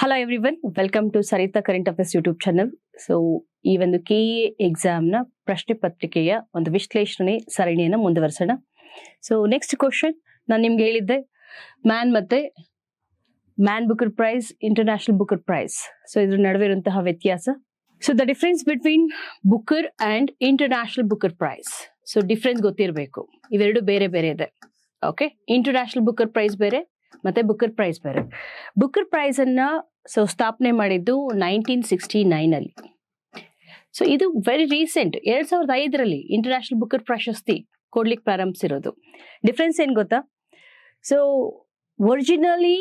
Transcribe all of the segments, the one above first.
Hello everyone, welcome to Sarita current affairs YouTube channel. So ಈ ಒಂದು KEA ಎಕ್ಸಾಮ್ನ ಪ್ರಶ್ನೆ ಪತ್ರಿಕೆಯ ಒಂದು ವಿಶ್ಲೇಷಣೆ ಸರಣಿಯನ್ನು ಮುಂದುವರಿಸೋಣ. ಸೊ ನೆಕ್ಸ್ಟ್ ಕ್ವಶನ್ ನಾನು ನಿಮ್ಗೆ ಹೇಳಿದ್ದೆ, Man Booker prize, international Booker prize. So ಇದ್ರ ನಡುವೆ ಇರುವಂತಹ ವ್ಯತ್ಯಾಸ. So the difference between Booker and international Booker prize. So difference ಗೊತ್ತಿರಬೇಕು, ಇವೆರಡು ಬೇರೆ ಬೇರೆ ಇದೆ. ಓಕೆ, ಇಂಟರ್ನ್ಯಾಷನಲ್ ಬುಕರ್ ಪ್ರೈಸ್ ಬೇರೆ ಮತ್ತೆ ಬುಕರ್ ಪ್ರೈಸ್ ಬೇರೆ. ಬುಕರ್ ಪ್ರೈಸ್ ಅನ್ನ ಸ್ಥಾಪನೆ ಮಾಡಿದ್ದು 1969 ಅಲ್ಲಿ. ಸೊ ಇದು ವೆರಿ ರೀಸೆಂಟ್, 2005ರಲ್ಲಿ ಇಂಟರ್ನ್ಯಾಷನಲ್ ಬುಕರ್ ಪ್ರಶಸ್ತಿ ಕೊಡ್ಲಿಕ್ಕೆ ಪ್ರಾರಂಭಿಸಿರೋದು. ಡಿಫ್ರೆನ್ಸ್ ಏನ್ ಗೊತ್ತಾ? ಸೊ ಒರಿಜಿನಲಿ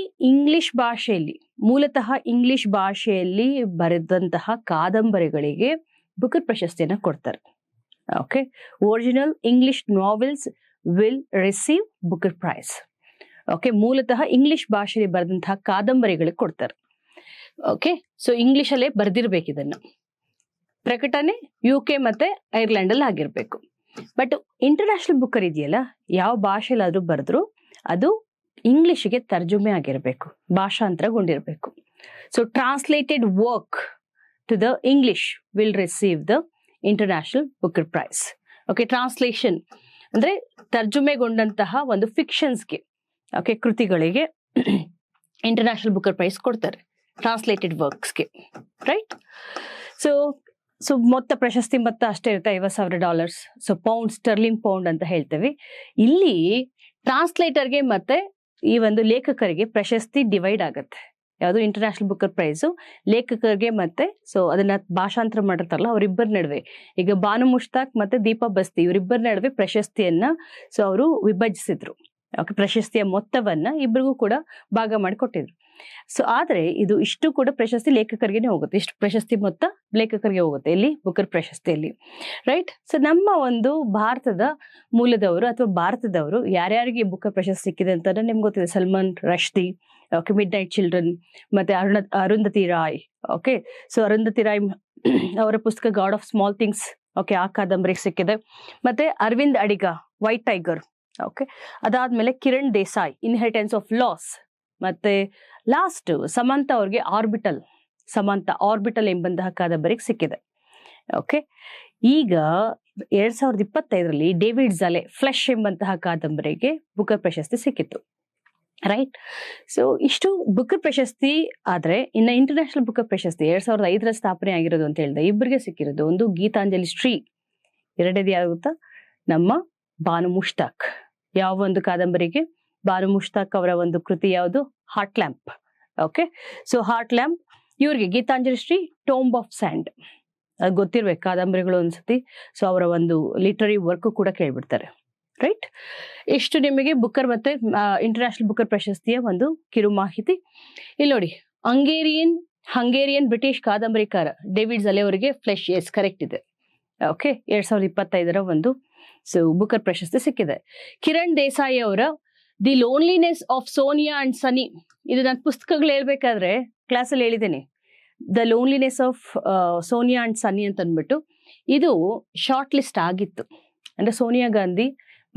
ಮೂಲತಃ ಇಂಗ್ಲಿಷ್ ಭಾಷೆಯಲ್ಲಿ ಬರೆದಂತಹ ಕಾದಂಬರಿಗಳಿಗೆ ಬುಕರ್ ಪ್ರಶಸ್ತಿಯನ್ನ ಕೊಡ್ತಾರೆ. Okay, original English novels will receive Booker prize. Okay, ಮೂಲತಃ ಇಂಗ್ಲಿಷ್ ಭಾಷೆಯಲ್ಲಿ ಬರೆದಂತಹ ಕಾದಂಬರಿಗಳಿಗೆ ಕೊಡ್ತಾರೆ. ಓಕೆ, ಸೊ ಇಂಗ್ಲಿಷ್ ಅಲ್ಲೇ ಬರ್ದಿರ್ಬೇಕು. ಇದನ್ನ ಪ್ರಕಟಣೆ UK ಮತ್ತೆ ಐರ್ಲೆಂಡ್ ಅಲ್ಲಿ ಆಗಿರ್ಬೇಕು. ಬಟ್ ಇಂಟರ್ನ್ಯಾಷನಲ್ ಬುಕ್ಕರ್ ಇದೆಯಲ್ಲ, ಯಾವ ಭಾಷೆಲಾದ್ರೂ ಬರೆದ್ರು ಅದು ಇಂಗ್ಲಿಷ್ಗೆ ತರ್ಜುಮೆ ಆಗಿರ್ಬೇಕು, ಭಾಷಾಂತರಗೊಂಡಿರ್ಬೇಕು. So translated work to the English will receive the international Booker prize. Okay, translation ಅಂದ್ರೆ ತರ್ಜುಮೆಗೊಂಡಂತಹ ಒಂದು ಫಿಕ್ಷನ್ಸ್ಗೆ, ಓಕೆ, ಕೃತಿಗಳಿಗೆ ಇಂಟರ್ನ್ಯಾಷನಲ್ ಬುಕ್ಕರ್ ಪ್ರೈಸ್ ಕೊಡ್ತಾರೆ, ಟ್ರಾನ್ಸ್ಲೇಟೆಡ್ ವರ್ಕ್ಸ್ಗೆ, ರೈಟ್? ಸೊ ಮೊತ್ತ ಪ್ರಶಸ್ತಿ ಮೊತ್ತ ಅಷ್ಟೇ ಇರುತ್ತೆ, $50,000. ಸೊ ಪೌಂಡ್, ಸ್ಟರ್ಲಿಂಗ್ ಪೌಂಡ್ ಅಂತ ಹೇಳ್ತೇವೆ. ಇಲ್ಲಿ ಟ್ರಾನ್ಸ್ಲೇಟರ್ಗೆ ಮತ್ತೆ ಈ ಒಂದು ಲೇಖಕರಿಗೆ ಪ್ರಶಸ್ತಿ ಡಿವೈಡ್ ಆಗುತ್ತೆ. ಯಾವುದು ಇಂಟರ್ನ್ಯಾಷನಲ್ ಬುಕ್ಕರ್ ಪ್ರೈಸು ಲೇಖಕರಿಗೆ ಮತ್ತೆ ಸೊ ಅದನ್ನ ಭಾಷಾಂತರ ಮಾಡಿರ್ತಾರಲ್ಲ ಅವರಿಬ್ಬರ ನಡುವೆ, ಈಗ ಬಾನು ಮುಷ್ತಾಕ್ ಮತ್ತೆ ದೀಪಾ ಬಸ್ತಿ ಇವರಿಬ್ಬರ ನಡುವೆ ಪ್ರಶಸ್ತಿಯನ್ನ ಸೊ ಅವರು ವಿಭಜಿಸಿದ್ರು. ಓಕೆ, ಪ್ರಶಸ್ತಿಯ ಮೊತ್ತವನ್ನ ಇಬ್ಬರಿಗೂ ಕೂಡ ಭಾಗ ಮಾಡಿ ಕೊಟ್ಟಿದ್ರು. ಸೊ ಆದ್ರೆ ಇದು ಇಷ್ಟು ಕೂಡ ಪ್ರಶಸ್ತಿ ಲೇಖಕರಿಗೆ ಹೋಗುತ್ತೆ, ಇಷ್ಟು ಪ್ರಶಸ್ತಿ ಮೊತ್ತ ಲೇಖಕರಿಗೆ ಹೋಗುತ್ತೆ ಇಲ್ಲಿ ಬುಕರ್ ಪ್ರಶಸ್ತಿಯಲ್ಲಿ, ರೈಟ್? ಸೊ ನಮ್ಮ ಒಂದು ಭಾರತದ ಮೂಲದವರು ಅಥವಾ ಭಾರತದವರು ಯಾರ್ಯಾರಿಗೆ ಬುಕರ್ ಪ್ರಶಸ್ತಿ ಸಿಕ್ಕಿದೆ ಅಂತ ನಿಮ್ಗೆ ಗೊತ್ತಿದೆ. Salman Rushdie, okay, midnight children, ಮತ್ತೆ ಅರುಂಧತಿ ರಾಯ್. ಓಕೆ, ಸೊ ಅರುಂಧತಿ ರಾಯ್ ಅವರ ಪುಸ್ತಕ God of small things, okay, ಆ ಕಾದಂಬರಿಗೆ ಸಿಕ್ಕಿದೆ. ಮತ್ತೆ Aravind Adiga, white tiger. Okay, ಅದಾದ್ಮೇಲೆ Kiran Desai, inheritance of loss. ಮತ್ತೆ ಲಾಸ್ಟ್ ಸಮಂತ ಅವ್ರಿಗೆ ಆರ್ಬಿಟಲ್ ಎಂಬಂತಹ ಕಾದಂಬರಿಗೆ ಸಿಕ್ಕಿದೆ. ಓಕೆ, ಈಗ 2025ರಲ್ಲಿ ಡೇವಿಡ್ ಝಲೆ, ಫ್ಲೆಶ್ ಎಂಬಂತಹ ಕಾದಂಬರಿಗೆ ಬುಕರ್ ಪ್ರಶಸ್ತಿ ಸಿಕ್ಕಿತ್ತು, ರೈಟ್? ಸೊ ಇಷ್ಟು ಬುಕರ್ ಪ್ರಶಸ್ತಿ ಆದ್ರೆ ಇನ್ನು ಇಂಟರ್ನ್ಯಾಷನಲ್ ಬುಕರ್ ಪ್ರಶಸ್ತಿ 2005ರಲ್ಲಿ ಸ್ಥಾಪನೆ ಆಗಿರೋದು ಅಂತ ಹೇಳಿದೆ, ಇಬ್ಬರಿಗೆ ಸಿಕ್ಕಿರೋದು. ಒಂದು ಗೀತಾಂಜಲಿ ಶ್ರೀ, ಎರಡನೇದು ಯಾಗುತ್ತಾ ನಮ್ಮ ಬಾನು ಮುಷ್ತಾಕ್. ಯಾವ ಒಂದು ಕಾದಂಬರಿಗೆ? ಬಾನು ಮುಷ್ತಾಕ್ ಅವರ ಒಂದು ಕೃತಿ ಯಾವುದು? Heart lamp. Okay, so heart lamp ಇವ್ರಿಗೆ. Geetanjali Shri tomb of and, ಅದು ಗೊತ್ತಿರ್ಬೇಕು ಕಾದಂಬರಿಗಳು ಅನ್ಸತಿ. ಸೊ ಅವರ ಒಂದು ಲಿಟರರಿ ವರ್ಕ್ ಕೂಡ ಕೇಳ್ಬಿಡ್ತಾರೆ, ರೈಟ್? ಇಷ್ಟು ನಿಮಗೆ ಬುಕ್ಕರ್ ಮತ್ತೆ ಇಂಟರ್ನ್ಯಾಷನಲ್ ಬುಕ್ಕರ್ ಪ್ರಶಸ್ತಿಯ ಒಂದು ಕಿರು ಮಾಹಿತಿ. ಇಲ್ಲಿ ನೋಡಿ, ಹಂಗೇರಿಯನ್ ಬ್ರಿಟಿಷ್ ಕಾದಂಬರಿಕಾರ ಡೇವಿಡ್ ಝಲೆ ಅವರಿಗೆ ಫ್ಲೆಶ್, ಎಸ್ ಕರೆಕ್ಟ್ ಇದೆ. ಓಕೆ, 2025ರ ಒಂದು ಸೊ ಬುಕರ್ ಪ್ರಶಸ್ತಿ ಸಿಕ್ಕಿದೆ. ಕಿರಣ್ ದೇಸಾಯಿ ಅವರ the loneliness of Sonia and ಸನಿ, ಇದು ನನ್ನ ಪುಸ್ತಕಗಳು ಹೇಳ್ಬೇಕಾದ್ರೆ ಕ್ಲಾಸಲ್ಲಿ ಹೇಳಿದ್ದೇನೆ. The loneliness of Sonia and ಸನಿ ಅಂತ ಅಂದ್ಬಿಟ್ಟು ಇದು ಶಾರ್ಟ್ ಲಿಸ್ಟ್ ಆಗಿತ್ತು. ಅಂದ್ರೆ ಸೋನಿಯಾ ಗಾಂಧಿ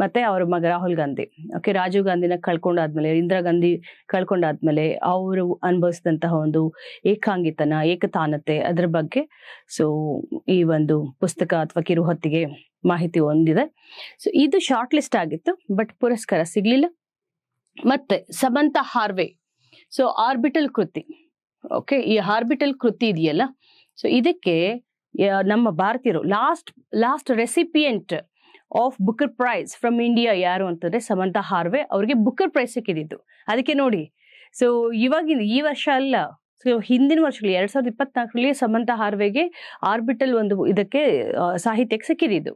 ಮತ್ತೆ ಅವ್ರ ಮಗ ರಾಹುಲ್ ಗಾಂಧಿ, ಓಕೆ, ರಾಜೀವ್ ಗಾಂಧಿನ ಕಳ್ಕೊಂಡಾದ್ಮೇಲೆ, ಇಂದಿರಾ ಗಾಂಧಿ ಕಳ್ಕೊಂಡಾದ್ಮೇಲೆ ಅವರು ಅನುಭವಿಸಿದಂತಹ ಒಂದು ಏಕತಾನತೆ ಅದರ ಬಗ್ಗೆ ಸೊ ಈ ಒಂದು ಪುಸ್ತಕ ಅಥವಾ ಕಿರುಹೊತ್ತಿಗೆ ಮಾಹಿತಿ ಹೊಂದಿದೆ. ಸೊ ಇದು ಶಾರ್ಟ್ ಲಿಸ್ಟ್ ಆಗಿತ್ತು, ಬಟ್ ಪುರಸ್ಕಾರ ಸಿಗ್ಲಿಲ್ಲ. ಮತ್ತೆ ಸಮಂತ ಹಾರ್ವೆ, ಸೊ ಆರ್ಬಿಟಲ್ ಕೃತಿ. ಓಕೆ, ಈ ಆರ್ಬಿಟಲ್ ಕೃತಿ ಇದೆಯಲ್ಲ, ಸೊ ಇದಕ್ಕೆ ನಮ್ಮ ಭಾರತೀಯರು last recipient of Booker prize from India ಯಾರು ಅಂತಂದ್ರೆ ಸಮಂತ ಹಾರ್ವೆ. ಅವ್ರಿಗೆ ಬುಕರ್ ಪ್ರೈಸ್ ಸಿಕ್ಕಿದ್ದು. ಅದಕ್ಕೆ ನೋಡಿ, ಸೊ ಇವಾಗಿನ ಈ ವರ್ಷ ಅಲ್ಲ, ಸೊ ಹಿಂದಿನ ವರ್ಷದಲ್ಲಿ 2024ರಲ್ಲಿ ಸಮಂತ ಹಾರ್ವೆಗೆ ಆರ್ಬಿಟಲ್ ಒಂದು ಇದಕ್ಕೆ ಸಾಹಿತ್ಯಕ್ಕೆ ಸಿಕ್ಕಿದ್ದು.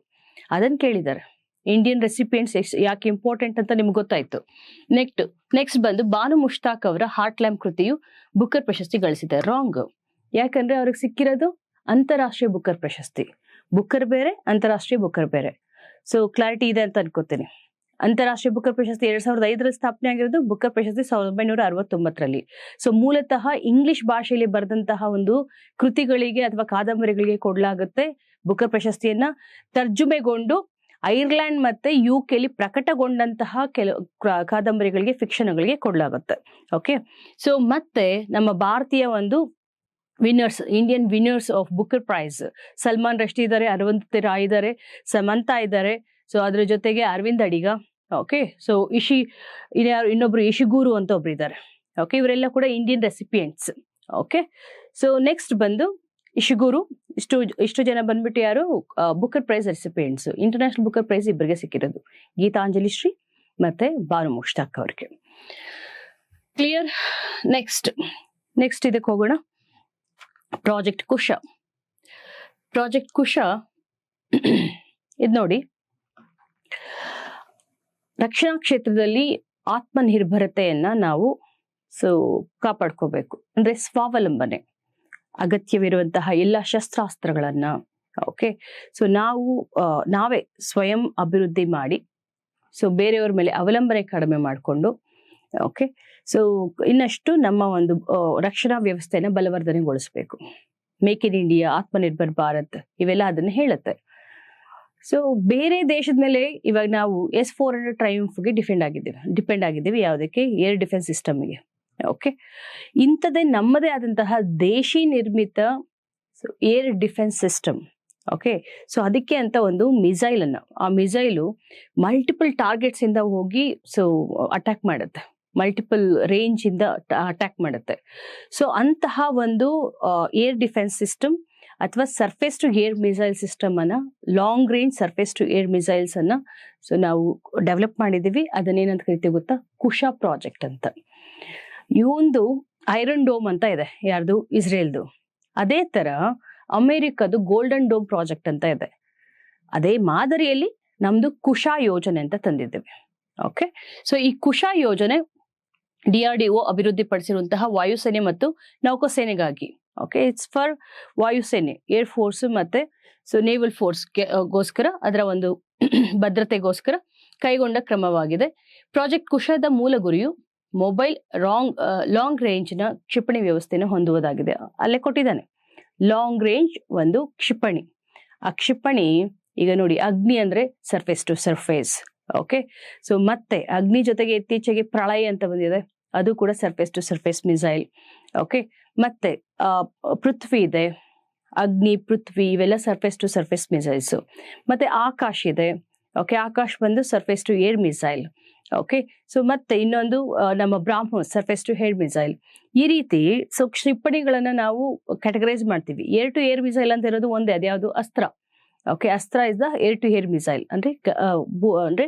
ಅದನ್ನ ಕೇಳಿದ್ದಾರೆ. ಇಂಡಿಯನ್ ರೆಸಿಪಿಯೆಂಟ್ಸ್ ಯಾಕೆ ಇಂಪಾರ್ಟೆಂಟ್ ಅಂತ ನಿಮ್ಗೆ ಗೊತ್ತಾಯ್ತು. ನೆಕ್ಸ್ಟ್ ಬಂದು ಬಾನು ಮುಷ್ತಾಕ್ ಅವರ ಹಾರ್ಟ್ ಲ್ಯಾಂಪ್ ಕೃತಿಯು ಬುಕರ್ ಪ್ರಶಸ್ತಿ ಗಳಿಸಿದೆ. ರಾಂಗ್. ಯಾಕಂದ್ರೆ ಅವ್ರಿಗೆ ಸಿಕ್ಕಿರೋದು ಅಂತಾರಾಷ್ಟ್ರೀಯ ಬುಕರ್ ಪ್ರಶಸ್ತಿ. ಬುಕರ್ ಬೇರೆ, ಅಂತಾರಾಷ್ಟ್ರೀಯ ಬುಕರ್ ಬೇರೆ. ಸೊ ಕ್ಲಾರಿಟಿ ಇದೆ ಅಂತ ಅನ್ಕೋತೀನಿ. ಅಂತಾರಾಷ್ಟ್ರೀಯ ಬುಕರ್ ಪ್ರಶಸ್ತಿ 2005ರಲ್ಲಿ ಸ್ಥಾಪನೆ ಆಗಿರೋದು, ಬುಕರ್ ಪ್ರಶಸ್ತಿ 1969ರಲ್ಲಿ. ಸೊ ಮೂಲತಃ ಇಂಗ್ಲಿಷ್ ಭಾಷೆಯಲ್ಲಿ ಬರೆದಂತಹ ಒಂದು ಕೃತಿಗಳಿಗೆ ಅಥವಾ ಕಾದಂಬರಿಗಳಿಗೆ ಕೊಡಲಾಗುತ್ತೆ ಬುಕರ್ ಪ್ರಶಸ್ತಿಯನ್ನ. ತರ್ಜುಮೆಗೊಂಡು ಐರ್ಲೆಂಡ್ ಮತ್ತೆ ಯುಕೆಲಿ ಪ್ರಕಟಗೊಂಡಂತಹ ಕೆಲವು ಕಾದಂಬರಿಗಳಿಗೆ ಫಿಕ್ಷನ್ಗಳಿಗೆ ಕೊಡಲಾಗುತ್ತೆ. ಓಕೆ, ಸೊ ಮತ್ತೆ ನಮ್ಮ ಭಾರತೀಯ ಒಂದು winners, Indian winners of Booker prize, Salman Rushdie ಇದ್ದಾರೆ, ಅರವಿಂದ್ ರಾಯ್ ಇದ್ದಾರೆ, ಸಮಂತಾ ಇದ್ದಾರೆ. ಸೊ ಅದ್ರ ಜೊತೆಗೆ ಅರವಿಂದ್ ಅಡಿಗ. ಓಕೆ, ಸೊ ಇನ್ನೊಬ್ರು ಇಶಿಗೂರು ಅಂತ ಒಬ್ರು ಇದ್ದಾರೆ. ಓಕೆ, ಇವರೆಲ್ಲ ಕೂಡ Indian recipients. Okay, so next ಬಂದು ಇಶಿಗೂರು. ಇಷ್ಟು ಜನ ಬಂದ್ಬಿಟ್ಟು ಯಾರು Booker prize recipients. International Booker prize ಇಬ್ಬರಿಗೆ ಸಿಕ್ಕಿರೋದು, ಗೀತಾಂಜಲಿ ಶ್ರೀ ಮತ್ತೆ ಬಾನು ಮುಷ್ತಾಕ್ ಅವ್ರಿಗೆ. ಕ್ಲಿಯರ್? ನೆಕ್ಸ್ಟ್ ಇದಕ್ಕೆ ಹೋಗೋಣ. ಪ್ರಾಜೆಕ್ಟ್ ಕುಶ. ಇದು ನೋಡಿ, ರಕ್ಷಣಾ ಕ್ಷೇತ್ರದಲ್ಲಿ ಆತ್ಮನಿರ್ಭರತೆಯನ್ನ ನಾವು ಕಾಪಾಡ್ಕೋಬೇಕು. ಅಂದ್ರೆ ಸ್ವಾವಲಂಬನೆ, ಅಗತ್ಯವಿರುವಂತಹ ಎಲ್ಲ ಶಸ್ತ್ರಾಸ್ತ್ರಗಳನ್ನ ಓಕೆ, ಸೊ ನಾವೇ ಸ್ವಯಂ ಅಭಿವೃದ್ಧಿ ಮಾಡಿ, ಸೊ ಬೇರೆಯವ್ರ ಮೇಲೆ ಅವಲಂಬನೆ ಕಡಿಮೆ ಮಾಡಿಕೊಂಡು, ಓಕೆ, ಸೊ ಇನ್ನಷ್ಟು ನಮ್ಮ ಒಂದು ರಕ್ಷಣಾ ವ್ಯವಸ್ಥೆನ ಬಲವರ್ಧನೆಗೊಳಿಸಬೇಕು. Make in India, Atmanirbhar Bharat ಇವೆಲ್ಲ ಅದನ್ನ ಹೇಳುತ್ತೆ. ಸೊ ಬೇರೆ ದೇಶದ ಮೇಲೆ ಇವಾಗ ನಾವು S-400 ಟ್ರೈಂಫ್ಗೆ ಡಿಪೆಂಡ್ ಆಗಿದ್ದೀವಿ. ಯಾವುದಕ್ಕೆ? ಏರ್ ಡಿಫೆನ್ಸ್ ಸಿಸ್ಟಮ್ಗೆ. ಓಕೆ, ಇಂಥದ್ದೇ ನಮ್ಮದೇ ಆದಂತಹ ದೇಶಿ ನಿರ್ಮಿತ air defence system. Okay, so ಅದಕ್ಕೆ ಅಂತ ಒಂದು ಮಿಸೈಲ್ ಅನ್ನ, ಆ ಮಿಸೈಲು ಮಲ್ಟಿಪಲ್ ಟಾರ್ಗೆಟ್ಸ್ ಇಂದ ಹೋಗಿ ಅಟ್ಯಾಕ್ ಮಾಡುತ್ತೆ, ಮಲ್ಟಿಪಲ್ ರೇಂಜ್ ಇಂದ ಅಟ್ಯಾಕ್ ಮಾಡುತ್ತೆ. ಸೊ ಅಂತಹ ಒಂದು ಏರ್ ಡಿಫೆನ್ಸ್ ಸಿಸ್ಟಮ್ ಅಥವಾ surface to air missile system ಅನ್ನ, long range surface to air missiles ಅನ್ನ ನಾವು ಡೆವಲಪ್ ಮಾಡಿದೀವಿ. ಅದನ್ನೇನಂತ ಕರಿತೀವಿ ಗೊತ್ತಾ? ಕುಶ ಪ್ರಾಜೆಕ್ಟ್ ಅಂತ. ಇವೊಂದು ಐರನ್ ಡೋಮ್ ಅಂತ ಇದೆ, ಯಾರ್ದು? ಇಸ್ರೇಲ್ದು. ಅದೇ ತರ ಅಮೆರಿಕದು ಗೋಲ್ಡನ್ ಡೋಮ್ ಪ್ರಾಜೆಕ್ಟ್ ಅಂತ ಇದೆ. ಅದೇ ಮಾದರಿಯಲ್ಲಿ ನಮ್ದು ಕುಶ ಯೋಜನೆ ಅಂತ ತಂದಿದ್ದೇವೆ. ಓಕೆ, ಸೊ ಈ ಕುಶ ಯೋಜನೆ DRDO ಅಭಿವೃದ್ಧಿಪಡಿಸಿರುವಂತಹ ವಾಯುಸೇನೆ ಮತ್ತು ನೌಕಾಸೇನೆಗಾಗಿ. ಓಕೆ, ಇಟ್ಸ್ ಫಾರ್ ವಾಯುಸೇನೆ, ಏರ್ ಫೋರ್ಸ್ ಮತ್ತೆ ನೇವಲ್ ಫೋರ್ಸ್ ಗೋಸ್ಕರ, ಅದರ ಒಂದು ಭದ್ರತೆಗೋಸ್ಕರ ಕೈಗೊಂಡ ಕ್ರಮವಾಗಿದೆ. ಪ್ರಾಜೆಕ್ಟ್ ಕುಶದ ಮೂಲ ಗುರಿಯು ಮೊಬೈಲ್ ಲಾಂಗ್ ರೇಂಜ್ನ ಕ್ಷಿಪಣಿ ವ್ಯವಸ್ಥೆಯನ್ನು ಹೊಂದುವುದಾಗಿದೆ. ಅಲ್ಲೇ ಕೊಟ್ಟಿದ್ದಾನೆ, ಲಾಂಗ್ ರೇಂಜ್ ಒಂದು ಕ್ಷಿಪಣಿ. ಆ ಕ್ಷಿಪಣಿ ಈಗ ನೋಡಿ, ಅಗ್ನಿ ಅಂದ್ರೆ surface to surface. Okay, so ಮತ್ತೆ ಅಗ್ನಿ ಜೊತೆಗೆ ಇತ್ತೀಚೆಗೆ ಪ್ರಳಯ ಅಂತ ಬಂದಿದೆ, ಅದು ಕೂಡ surface to surface missile. Okay, ಮತ್ತೆ ಪೃಥ್ವಿ ಇದೆ, ಅಗ್ನಿ, ಪೃಥ್ವಿ ಇವೆಲ್ಲ ಸರ್ಫೇಸ್ ಟು ಸರ್ಫೇಸ್ ಮಿಸೈಲ್ಸ್. ಮತ್ತೆ ಆಕಾಶ್ ಇದೆ. ಓಕೆ, ಆಕಾಶ್ ಬಂದು surface to air missile. Okay, so ಮತ್ತೆ ಇನ್ನೊಂದು ನಮ್ಮ BrahMos, surface to air missile. ಈ ರೀತಿ ಕ್ಷಿಪಣಿಗಳನ್ನ ನಾವು ಕ್ಯಾಟಗರೈಸ್ ಮಾಡ್ತೀವಿ. ಏರ್ ಟು ಏರ್ ಮಿಸೈಲ್ ಅಂತ ಇರೋದು ಒಂದೇ, ಅದ್ಯಾವುದು? Astra. Okay, Astra is the air to air missile. ಅಂದ್ರೆ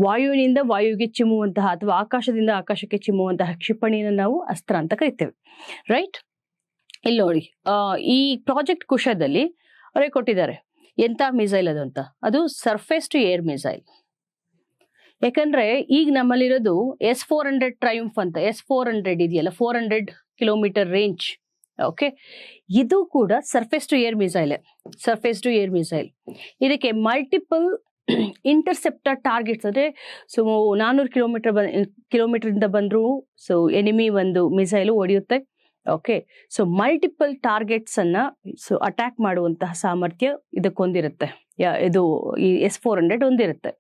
ವಾಯುವಿನಿಂದ ವಾಯುವಿಗೆ ಚಿಮ್ಮುವಂತಹ ಅಥವಾ ಆಕಾಶದಿಂದ ಆಕಾಶಕ್ಕೆ ಚಿಮ್ಮುವಂತಹ ಕ್ಷಿಪಣಿನ ನಾವು ಅಸ್ತ್ರ ಅಂತ ಕರಿತೇವೆ. ರೈಟ್? ಇಲ್ಲಿ ನೋಡಿ, ಈ ಪ್ರಾಜೆಕ್ಟ್ ಕುಶದಲ್ಲಿ ಅವರೇ ಕೊಟ್ಟಿದ್ದಾರೆ ಎಂತ ಮಿಸೈಲ್ ಅದು ಅಂತ. ಅದು ಸರ್ಫೇಸ್ ಟು ಏರ್ ಮಿಸೈಲ್. ಯಾಕಂದ್ರೆ ಈಗ ನಮ್ಮಲ್ಲಿರೋದು S-400 ಟ್ರೈಂಫ್ ಅಂತ. S-400 ಇದೆಯಲ್ಲ, 400 ಕಿಲೋಮೀಟರ್ ರೇಂಜ್. ಓಕೆ, ಇದು ಕೂಡ ಸರ್ಫೇಸ್ ಟು ಏರ್ ಮಿಸೈಲ್. ಇದಕ್ಕೆ ಮಲ್ಟಿಪಲ್ ಇಂಟರ್ಸೆಪ್ಟರ್ ಟಾರ್ಗೆಟ್ಸ್, ಅಂದ್ರೆ 400 ಕಿಲೋಮೀಟರ್ ಇಂದ ಬಂದ್ರು ಎನಿಮಿ ಒಂದು ಮಿಸೈಲ್ ಹೊಡೆಯುತ್ತೆ. ಓಕೆ, ಸೊ ಮಲ್ಟಿಪಲ್ ಟಾರ್ಗೆಟ್ಸ್ ಅನ್ನ ಅಟ್ಯಾಕ್ ಮಾಡುವಂತಹ ಸಾಮರ್ಥ್ಯ ಇದಕ್ಕೊಂದಿರುತ್ತೆ. ಇದು ಈ S-400 ಹೊಂದಿರುತ್ತೆ.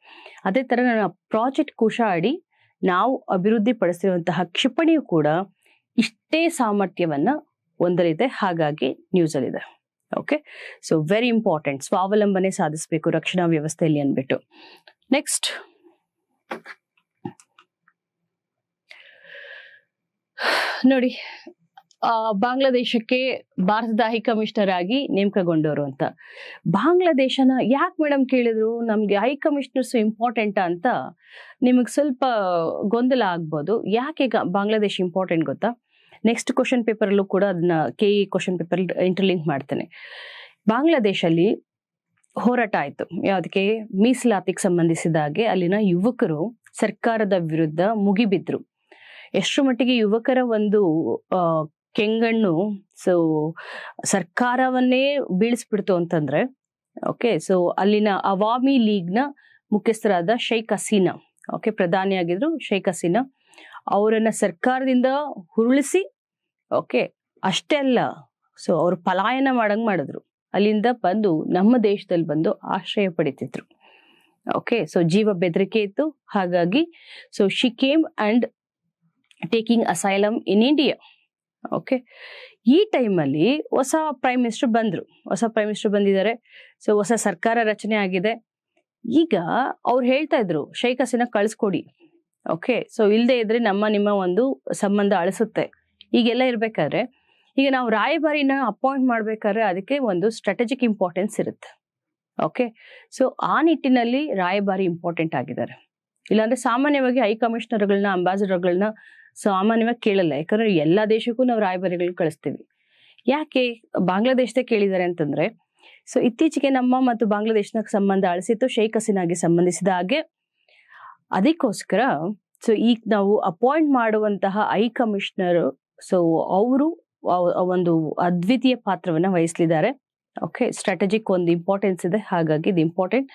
ಅದೇ ತರ ನನ್ನ ಪ್ರಾಜೆಕ್ಟ್ ಕುಶ ಅಡಿ ನಾವು ಅಭಿವೃದ್ಧಿ ಪಡಿಸಿರುವಂತಹ ಕ್ಷಿಪಣಿಯು ಕೂಡ ಇಷ್ಟೇ ಸಾಮರ್ಥ್ಯವನ್ನ ಹೊಂದಲಿದೆ. ಹಾಗಾಗಿ ನ್ಯೂಸ್ ಅಲ್ಲಿದೆ. ಓಕೆ, ಸೊ ವೆರಿ ಇಂಪಾರ್ಟೆಂಟ್, ಸ್ವಾವಲಂಬನೆ ಸಾಧಿಸಬೇಕು ರಕ್ಷಣಾ ವ್ಯವಸ್ಥೆಯಲ್ಲಿ ಅನ್ಬಿಟ್ಟು. ನೆಕ್ಸ್ಟ್ ನೋಡಿ, ಬಾಂಗ್ಲಾದೇಶಕ್ಕೆ ಭಾರತದ ಹೈ ಕಮಿಷನರ್ ಆಗಿ ನೇಮಕಗೊಂಡವರು ಅಂತ. ಬಾಂಗ್ಲಾದೇಶನ ಯಾಕೆ ಮೇಡಮ್ ಕೇಳಿದ್ರು? ನಮ್ಗೆ ಹೈ ಕಮಿಷನರ್ಸ್ ಇಂಪಾರ್ಟೆಂಟ್ ಅಂತ ನಿಮಗೆ ಸ್ವಲ್ಪ ಗೊಂದಲ ಆಗ್ಬೋದು. ಯಾಕೆ ಬಾಂಗ್ಲಾದೇಶ ಇಂಪಾರ್ಟೆಂಟ್ ಗೊತ್ತಾ? ನೆಕ್ಸ್ಟ್ ಕ್ವಶನ್ ಪೇಪರ್ ಅಲ್ಲೂ ಕೂಡ ಅದನ್ನ KE ಕ್ವಶನ್ ಪೇಪರ್ ಇಂಟರ್ಲಿಂಕ್ ಮಾಡ್ತೇನೆ. ಬಾಂಗ್ಲಾದೇಶಲ್ಲಿ ಹೋರಾಟ ಆಯ್ತು. ಯಾವ್ದಕ್ಕೆ? ಮೀಸಲಾತಿಗೆ ಸಂಬಂಧಿಸಿದ ಹಾಗೆ ಅಲ್ಲಿನ ಯುವಕರು ಸರ್ಕಾರದ ವಿರುದ್ಧ ಮುಗಿಬಿದ್ರು. ಎಷ್ಟರ ಮಟ್ಟಿಗೆ ಯುವಕರ ಒಂದು ಕೆಂಗಣ್ಣು ಸರ್ಕಾರವನ್ನೇ ಬೀಳಿಸ್ಬಿಡ್ತು ಅಂತಂದ್ರೆ, ಓಕೆ, ಸೊ ಅಲ್ಲಿನ ಅವಾಮಿ ಲೀಗ್ನ ಮುಖ್ಯಸ್ಥರಾದ ಶೇಖ್ ಹಸೀನಾ, ಓಕೆ, ಪ್ರಧಾನಿಯಾಗಿದ್ರು ಶೇಖ್ ಹಸೀನಾ, ಅವರನ್ನ ಸರ್ಕಾರದಿಂದ ಹುರುಳಿಸಿ, ಓಕೆ, ಅಷ್ಟೇ ಅಲ್ಲ, ಸೊ ಅವ್ರು ಪಲಾಯನ ಮಾಡಿದ್ರು. ಅಲ್ಲಿಂದ ಬಂದು ನಮ್ಮ ದೇಶದಲ್ಲಿ ಬಂದು ಆಶ್ರಯ ಪಡಿತಿದ್ರು. ಓಕೆ, ಸೊ ಜೀವ ಬೆದರಿಕೆ ಇತ್ತು, ಹಾಗಾಗಿ so she came and taking asylum in India. Okay, ಈ ಟೈಮಲ್ಲಿ ಹೊಸ ಪ್ರೈಮ್ ಮಿನಿಸ್ಟರ್ ಬಂದಿದ್ದಾರೆ. ಸೊ ಹೊಸ ಸರ್ಕಾರ ರಚನೆ ಆಗಿದೆ. ಈಗ ಅವ್ರು ಹೇಳ್ತಾ ಇದ್ರು ಶೇಖ್ ಹಸೀನಾ ಕಳಿಸ್ಕೊಡಿ. ಓಕೆ, ಸೊ ಇಲ್ಲದೆ ಇದ್ರೆ ನಿಮ್ಮ ಒಂದು ಸಂಬಂಧ ಅಳಿಸುತ್ತೆ. ಈಗೆಲ್ಲ ಇರ್ಬೇಕಾದ್ರೆ ಈಗ ನಾವು ರಾಯಭಾರಿನ ಅಪಾಯಿಂಟ್ ಮಾಡ್ಬೇಕಾದ್ರೆ ಅದಕ್ಕೆ ಒಂದು ಸ್ಟ್ರಾಟಜಿಕ್ ಇಂಪಾರ್ಟೆನ್ಸ್ ಇರುತ್ತೆ. ಓಕೆ, ಸೊ ಆ ನಿಟ್ಟಿನಲ್ಲಿ ರಾಯಭಾರಿ ಇಂಪಾರ್ಟೆಂಟ್ ಆಗಿದ್ದಾರೆ. ಇಲ್ಲಾಂದ್ರೆ ಸಾಮಾನ್ಯವಾಗಿ ಹೈ ಕಮಿಷನರ್ಗಳನ್ನ, ಅಂಬಾಸಿಡರ್ಗಳನ್ನ ಸಾಮಾನ್ಯವಾಗಿ ಕೇಳಲ್ಲ. ಯಾಕಂದ್ರೆ ಎಲ್ಲಾ ದೇಶಕ್ಕೂ ನಾವು ರಾಯಭಾರಿಗಳನ್ನ ಕಳಿಸ್ತೀವಿ. ಯಾಕೆ ಬಾಂಗ್ಲಾದೇಶದ ಕೇಳಿದ್ದಾರೆ ಅಂತಂದ್ರೆ, ಸೊ ಇತ್ತೀಚೆಗೆ ನಮ್ಮ ಮತ್ತು ಬಾಂಗ್ಲಾದೇಶನ ಸಂಬಂಧ ಅಳಿಸಿತ್ತು ಶೇಖ್ ಹಸೀನಾಗೆ ಸಂಬಂಧಿಸಿದ ಹಾಗೆ. ಅದಕ್ಕೋಸ್ಕರ ಸೊ ಈಗ ನಾವು ಅಪಾಯಿಂಟ್ ಮಾಡುವಂತಹ ಹೈ ಕಮಿಷನರ್, ಸೊ ಅವರು ಒಂದು ಅದ್ವಿತೀಯ ಪಾತ್ರವನ್ನ ವಹಿಸಲಿದ್ದಾರೆ. ಓಕೆ, ಸ್ಟ್ರಾಟಜಿಕ್ ಒಂದು ಇಂಪಾರ್ಟೆನ್ಸ್ ಇದೆ, ಹಾಗಾಗಿ ಇದು ಇಂಪಾರ್ಟೆಂಟ್.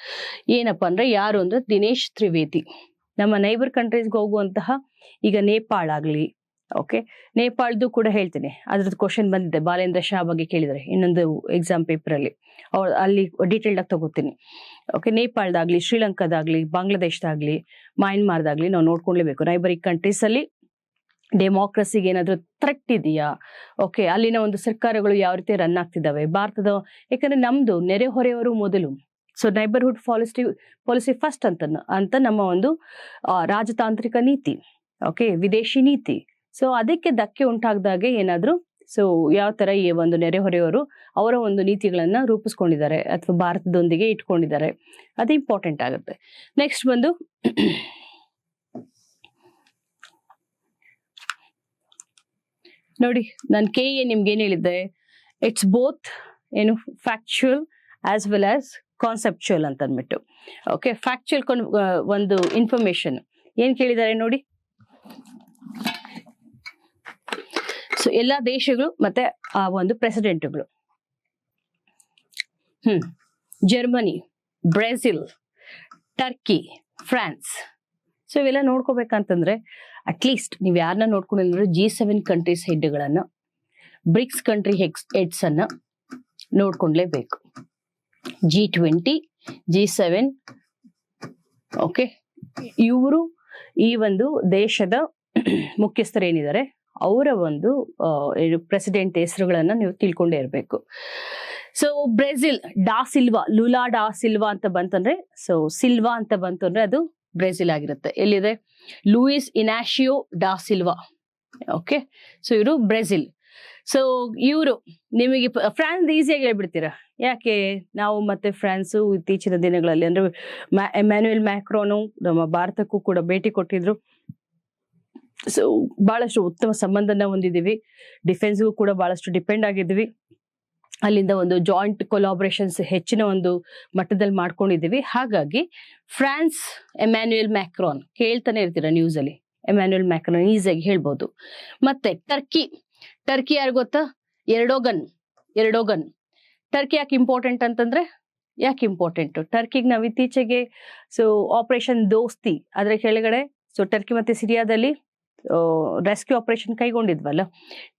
ಏನಪ್ಪಾ ಅಂದ್ರೆ ಯಾರು ಅಂದ್ರೆ ದಿನೇಶ್ ತ್ರಿವೇದಿ. ನಮ್ಮ ನೈಬರ್ ಕಂಟ್ರೀಸ್ಗೆ ಹೋಗುವಂತಹ ಈಗ ನೇಪಾಳ ಆಗ್ಲಿ, ಓಕೆ, ನೇಪಾಳದ್ದು ಕೂಡ ಹೇಳ್ತೀನಿ, ಅದ್ರದ್ದು ಕ್ವಶನ್ ಬಂದಿದೆ. ಬಾಲೇಂದ್ರ ಶಾ ಬಗ್ಗೆ ಕೇಳಿದರೆ ಇನ್ನೊಂದು ಎಕ್ಸಾಮ್ ಪೇಪರ್ ಅಲ್ಲಿ, ಅಲ್ಲಿ ಡೀಟೇಲ್ಡ್ ಆಗಿ ತಗೋತೀನಿ. ಓಕೆ, ನೇಪಾಳದಾಗ್ಲಿ, ಶ್ರೀಲಂಕಾದಾಗ್ಲಿ, ಬಾಂಗ್ಲಾದೇಶದಾಗ್ಲಿ, ಮಯನ್ಮಾರ್ದಾಗ್ಲಿ ನಾವು ನೋಡ್ಕೊಳ್ಲೇಬೇಕು. ನೈಬರಿಂಗ್ ಕಂಟ್ರೀಸ್ ಅಲ್ಲಿ ಡೆಮೋಕ್ರಸಿಗೆ ಏನಾದ್ರು ಥ್ರೆಟ್ ಇದೆಯಾ, ಓಕೆ, ಅಲ್ಲಿನ ಒಂದು ಸರ್ಕಾರಗಳು ಯಾವ ರೀತಿ ರನ್ ಆಗ್ತಿದ್ದಾವೆ, ಭಾರತದ, ಯಾಕಂದ್ರೆ ನಮ್ದು ನೆರೆಹೊರೆಯವರು ಮೊದಲು, ಸೊ ನೈಬರ್ಹುಡ್ ಪಾಲಿಸಿ ಫಸ್ಟ್ ಅಂತ ನಮ್ಮ ಒಂದು ರಾಜತಾಂತ್ರಿಕ ನೀತಿ, ಓಕೆ, ವಿದೇಶಿ ನೀತಿ. ಸೊ ಅದಕ್ಕೆ ಧಕ್ಕೆ ಉಂಟಾಗದಾಗೆ ಏನಾದ್ರು ಸೊ ಯಾವ ತರ ಈ ಒಂದು ನೆರೆಹೊರೆಯವರು ಅವರ ಒಂದು ನೀತಿಗಳನ್ನ ರೂಪಿಸ್ಕೊಂಡಿದ್ದಾರೆ ಅಥವಾ ಭಾರತದೊಂದಿಗೆ ಇಟ್ಕೊಂಡಿದ್ದಾರೆ, ಅದು ಇಂಪಾರ್ಟೆಂಟ್ ಆಗುತ್ತೆ. ನೆಕ್ಸ್ಟ್ ಬಂದು ನೋಡಿ, ನಾನು KA ನಿಮ್ಗೆ ಏನ್ ಹೇಳಿದ್ದೆ, ಇಟ್ಸ್ ಬೋತ್ ಏನು factual as well as conceptual ಅಂತ ಅಂದ್ಬಿಟ್ಟು. ಓಕೆ, ಫ್ಯಾಕ್ಚುಯಲ್ ಒಂದು ಇನ್ಫಾರ್ಮೇಶನ್ ಏನ್ ಕೇಳಿದ್ದಾರೆ ನೋಡಿ. ಸೊ ಎಲ್ಲಾ ದೇಶಗಳು ಮತ್ತೆ ಆ ಒಂದು ಪ್ರೆಸಿಡೆಂಟ್ಗಳು, Germany, Brazil, Turkey, France. So ಇವೆಲ್ಲ ನೋಡ್ಕೋಬೇಕಂತಂದ್ರೆ ಅಟ್ಲೀಸ್ಟ್ ನೀವು ಯಾರನ್ನ ನೋಡ್ಕೊಂಡಿದ್ರೆ G7 ಕಂಟ್ರೀಸ್ ಹೆಡ್ಗಳನ್ನ, ಬ್ರಿಕ್ಸ್ ಕಂಟ್ರಿ ಹೆಡ್ಸ್ ಅನ್ನ ನೋಡ್ಕೊಂಡ್ಲೇಬೇಕು. G20, G7, ಓಕೆ, ಇವರು ಈ ಒಂದು ದೇಶದ ಮುಖ್ಯಸ್ಥರೇನಿದ್ದಾರೆ ಅವರ ಒಂದು ಪ್ರೆಸಿಡೆಂಟ್ ಹೆಸರುಗಳನ್ನ ನೀವು ತಿಳ್ಕೊಂಡೇ ಇರಬೇಕು. ಸೊ ಬ್ರೆಜಿಲ್, ಲುಲಾ ಡಾ ಸಿಲ್ವಾ ಅಂತ ಬಂತಂದ್ರೆ, ಸೊ ಸಿಲ್ವಾ ಅಂತ ಬಂತು ಅಂದ್ರೆ ಅದು ಬ್ರೆಜಿಲ್ ಆಗಿರುತ್ತೆ. ಎಲ್ಲಿದೆ? ಲೂಯಿಸ್ ಇನಾಶಿಯೋ ಡಾ ಸಿಲ್ವಾ. ಓಕೆ, ಸೊ ಇವರು ಬ್ರೆಜಿಲ್. ಸೊ ಇವರು ನಿಮಗೆ ಫ್ರಾನ್ಸ್ ಈಸಿಯಾಗಿ ಹೇಳ್ಬಿಡ್ತೀರಾ. ಯಾಕೆ? ನಾವು ಮತ್ತೆ ಫ್ರಾನ್ಸು ಇತ್ತೀಚಿನ ದಿನಗಳಲ್ಲಿ ಅಂದ್ರೆ ಎಮ್ಯಾನ್ಯುಯಲ್ ಮ್ಯಾಕ್ರೋನು ನಮ್ಮ ಭಾರತಕ್ಕೂ ಕೂಡ ಭೇಟಿ ಕೊಟ್ಟಿದ್ರು. ಸೊ ಬಹಳಷ್ಟು ಉತ್ತಮ ಸಂಬಂಧನ ಹೊಂದಿದೀವಿ. ಡಿಫೆನ್ಸ್ಗೂ ಕೂಡ ಬಹಳಷ್ಟು ಡಿಪೆಂಡ್ ಆಗಿದ್ವಿ. ಅಲ್ಲಿಂದ ಒಂದು ಜಾಯಿಂಟ್ ಕೊಲಾಬ್ರೇಷನ್ಸ್ ಹೆಚ್ಚಿನ ಒಂದು ಮಟ್ಟದಲ್ಲಿ ಮಾಡ್ಕೊಂಡಿದ್ದೀವಿ. ಹಾಗಾಗಿ ಫ್ರಾನ್ಸ್, ಎಮ್ಯಾನ್ಯುಯಲ್ ಮ್ಯಾಕ್ರಾನ್ ಕೇಳ್ತಾನೆ ಇರ್ತೀರಾ ನ್ಯೂಸ್ ಅಲ್ಲಿ. ಎಮ್ಯಾನ್ಯುಯಲ್ ಮ್ಯಾಕ್ರಾನ್ ಈಸಿಯಾಗಿ ಹೇಳ್ಬೋದು. ಮತ್ತೆ ಟರ್ಕಿ ಯಾರು ಗೊತ್ತಾ? ಎರ್ಡೋಗನ್. ಟರ್ಕಿ ಯಾಕೆ ಇಂಪಾರ್ಟೆಂಟ್ ಅಂತಂದ್ರೆ, ಯಾಕೆ ಇಂಪಾರ್ಟೆಂಟ್? ಟರ್ಕಿಗೆ ನಾವು ಇತ್ತೀಚೆಗೆ ಸೊ ಆಪರೇಷನ್ ದೋಸ್ತಿ ಅದ್ರ ಕೆಳಗಡೆ, ಸೊ ಟರ್ಕಿ ಮತ್ತೆ ಸಿರಿಯಾದಲ್ಲಿ ರೆಸ್ಕ್ಯೂ ಆಪರೇಷನ್ ಕೈಗೊಂಡಿದ್ವಲ್ಲ,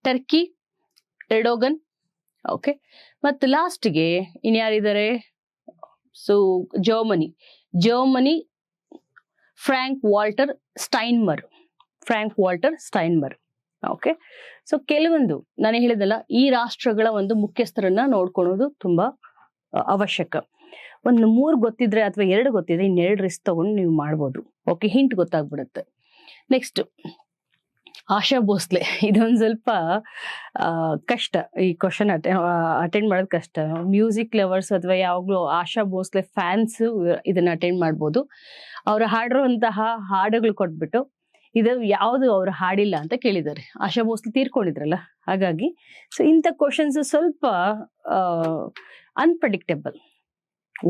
ಟರ್ಕಿ, ಎರ್ಡೋಗನ್. ಓಕೆ, ಮತ್ತು ಲಾಸ್ಟ್ಗೆ ಇನ್ಯಾರಿದ್ದಾರೆ? So Germany, Frank Walter Steinmeier. Okay, so ಕೆಲವೊಂದು ನಾನು ಹೇಳಿದಲ್ಲ, ಈ ರಾಷ್ಟ್ರಗಳ ಒಂದು ಮುಖ್ಯಸ್ಥರನ್ನ ನೋಡ್ಕೊಳ್ಳೋದು ತುಂಬಾ ಅವಶ್ಯಕ. ಒಂದು 3 ಗೊತ್ತಿದ್ರೆ ಅಥವಾ 2 ಗೊತ್ತಿದ್ರೆ ಇನ್ನೆರಡು ರಿಸ್ಕ್ ತಗೊಂಡು ನೀವು ಮಾಡ್ಬೋದು. ಓಕೆ, ಹಿಂಟ್ ಗೊತ್ತಾಗ್ಬಿಡುತ್ತೆ. ನೆಕ್ಸ್ಟ್ ಆಶಾ ಭೋಸ್ಲೆ. ಇದೊಂದು ಸ್ವಲ್ಪ ಕಷ್ಟ, ಈ ಕ್ವಶನ್ ಅಟೆಂಡ್ ಮಾಡೋದು ಕಷ್ಟ. ಮ್ಯೂಸಿಕ್ ಲವರ್ಸ್ ಅಥವಾ ಯಾವಾಗ್ಲೂ ಆಶಾ ಭೋಸ್ಲೆ ಫ್ಯಾನ್ಸ್ ಇದನ್ನ ಅಟೆಂಡ್ ಮಾಡ್ಬೋದು. ಅವ್ರು ಹಾಡಿರುವಂತಹ ಹಾಡುಗಳು ಕೊಟ್ಬಿಟ್ಟು ಇದು ಯಾವುದು ಅವ್ರು ಹಾಡಿಲ್ಲ ಅಂತ ಕೇಳಿದ್ದಾರೆ. ಆಶಾ ಭೋಸ್ಲೆ ತೀರ್ಕೊಂಡಿದ್ರಲ್ಲ, ಹಾಗಾಗಿ ಸೊ ಇಂಥ ಕ್ವಶನ್ಸ್ ಸ್ವಲ್ಪ ಅನ್ಪ್ರೆಡಿಕ್ಟೇಬಲ್.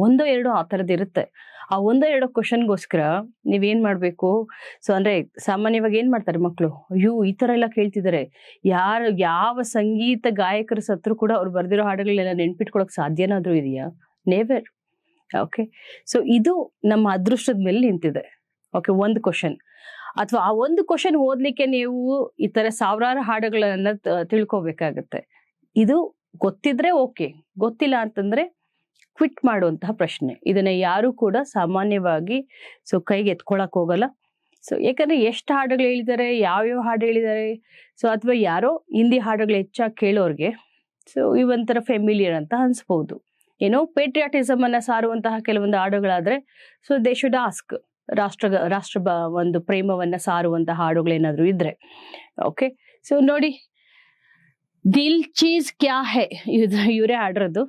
1-2 ಆ ಥರದ್ದು ಇರುತ್ತೆ. ಆ 1-2 ಕ್ವಶನ್ಗೋಸ್ಕರ ನೀವೇನ್ ಮಾಡ್ಬೇಕು? ಸೊ ಅಂದ್ರೆ ಸಾಮಾನ್ಯವಾಗಿ ಏನ್ ಮಾಡ್ತಾರೆ ಮಕ್ಕಳು, ಅಯ್ಯೋ ಈ ತರ ಎಲ್ಲ ಕೇಳ್ತಿದ್ದಾರೆ, ಯಾವ ಸಂಗೀತ ಗಾಯಕರು ಸತ್ರು ಕೂಡ ಅವ್ರು ಬರ್ದಿರೋ ಹಾಡುಗಳನ್ನೆಲ್ಲ ನೆನ್ಪಿಟ್ಕೊಳಕ್ ಸಾಧ್ಯನಾದ್ರೂ ಇದೆಯಾ? ನೆವರ್. ಓಕೆ, ಸೊ ಇದು ನಮ್ಮ ಅದೃಷ್ಟದ ಮೇಲೆ ನಿಂತಿದೆ. ಓಕೆ, ಒಂದು ಕ್ವಶನ್ ಅಥವಾ ಆ ಒಂದು ಕ್ವಶನ್ ಓದ್ಲಿಕ್ಕೆ ನೀವು ಈ ತರ ಸಾವಿರಾರು ಹಾಡುಗಳನ್ನ ತಿಳ್ಕೊಬೇಕಾಗತ್ತೆ. ಇದು ಗೊತ್ತಿದ್ರೆ ಓಕೆ, ಗೊತ್ತಿಲ್ಲ ಅಂತಂದ್ರೆ ಕ್ವಿಟ್ ಮಾಡುವಂತಹ ಪ್ರಶ್ನೆ. ಇದನ್ನ ಯಾರು ಕೂಡ ಸಾಮಾನ್ಯವಾಗಿ ಸೊ ಕೈಗೆ ಎತ್ಕೊಳಕ್ ಹೋಗಲ್ಲ. ಸೊ ಯಾಕಂದ್ರೆ ಎಷ್ಟು ಹಾಡುಗಳು ಹೇಳಿದ್ದಾರೆ, ಯಾವ್ಯಾವ ಹಾಡು ಹೇಳಿದ್ದಾರೆ, ಸೊ ಅಥವಾ ಯಾರೋ ಹಿಂದಿ ಹಾಡುಗಳು ಹೆಚ್ಚಾಗಿ ಕೇಳೋರ್ಗೆ ಸೊ ಇವಂತರ ಫೆಮಿಲಿಯರ್ ಅಂತ ಅನ್ಸ್ಬಹುದು. ಏನೋ ಪೇಟ್ರಿಯಾಟಿಸಮ್ ಅನ್ನ ಸಾರುವಂತಹ ಕೆಲವೊಂದು ಹಾಡುಗಳಾದ್ರೆ ಸೊ ದೇ ಶುಡ್ ಆಸ್ಕ್, ರಾಷ್ಟ್ರ ಒಂದು ಪ್ರೇಮವನ್ನ ಸಾರುವಂತಹ ಹಾಡುಗಳೇನಾದ್ರು ಇದ್ರೆ. ಓಕೆ, ಸೊ ನೋಡಿ, ದಿಲ್ ಚೀಸ್ ಕ್ಯಾ ಹೈ ಇವರೇ ಹಾಡಿರೋದು.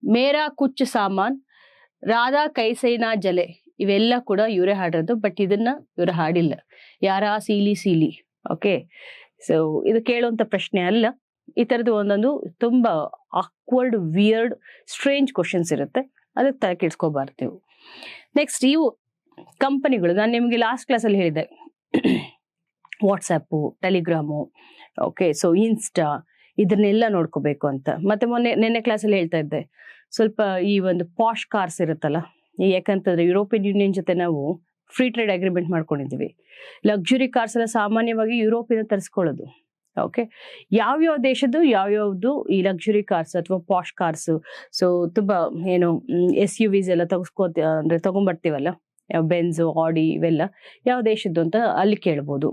ಮೇರಾ ಕುಚ್ ಸಾಮಾನ್, ರಾಧಾ ಕೈಸೈನಾ ಜಲೆ, ಇವೆಲ್ಲ ಕೂಡ ಇವರೇ ಹಾಡಿರೋದು. ಬಟ್ ಇದನ್ನ ಇವರು ಹಾಡಿಲ್ಲ. ಯಾರಾ ಸೀಲಿ ಸೀಲಿ. ಓಕೆ, ಸೊ ಇದು ಕೇಳುವಂತ ಪ್ರಶ್ನೆ ಅಲ್ಲ. ಈ ತರದ್ದು ಒಂದೊಂದು ತುಂಬಾ ಆಕ್ವರ್ಡ್, ವಿಯರ್ಡ್, ಸ್ಟ್ರೇಂಜ್ ಕ್ವಶನ್ಸ್ ಇರುತ್ತೆ. ಅದಕ್ಕೆ ತಲೆ ಕೆಡ್ಸ್ಕೋಬಾರ್ದು ನೀವು. ನೆಕ್ಸ್ಟ್, ಇವು ಕಂಪನಿಗಳು ನಾನು ನಿಮಗೆ ಲಾಸ್ಟ್ ಕ್ಲಾಸಲ್ಲಿ ಹೇಳಿದ್ದೆ, WhatsApp, Telegram, okay, so insta, ಇದನ್ನೆಲ್ಲ ನೋಡ್ಕೋಬೇಕು ಅಂತ. ಮತ್ತೆ ನೆನ್ನೆ ಕ್ಲಾಸಲ್ಲಿ ಹೇಳ್ತಾ ಇದ್ದೆ, ಸ್ವಲ್ಪ ಈ ಒಂದು ಪಾಶ್ ಕಾರ್ಸ್ ಇರುತ್ತಲ್ಲ, ಯಾಕಂತಂದ್ರೆ ಯುರೋಪಿಯನ್ ಯೂನಿಯನ್ ಜೊತೆ ನಾವು ಫ್ರೀ ಟ್ರೇಡ್ ಅಗ್ರಿಮೆಂಟ್ ಮಾಡ್ಕೊಂಡಿದ್ದೀವಿ. ಲಕ್ಸುರಿ ಕಾರ್ಸ್ ಎಲ್ಲ ಸಾಮಾನ್ಯವಾಗಿ ಯುರೋಪಿನ ತರಿಸ್ಕೊಳ್ಳೋದು. ಓಕೆ, ಯಾವ್ಯಾವ ದೇಶದ್ದು ಯಾವ್ಯಾವ್ದು ಈ ಲಕ್ಸುರಿ ಕಾರ್ಸ್ ಅಥವಾ ಪಾಶ್ ಕಾರ್ಸ್, ಸೊ ತುಂಬಾ ಏನು SUVs ಎಲ್ಲ ಅಂದ್ರೆ ತಗೊಂಡ್ಬರ್ತೀವಲ್ಲ, ಬೆನ್ಸು, ಆಡಿ, ಇವೆಲ್ಲ ಯಾವ ದೇಶದ್ದು ಅಂತ ಅಲ್ಲಿ ಕೇಳ್ಬೋದು.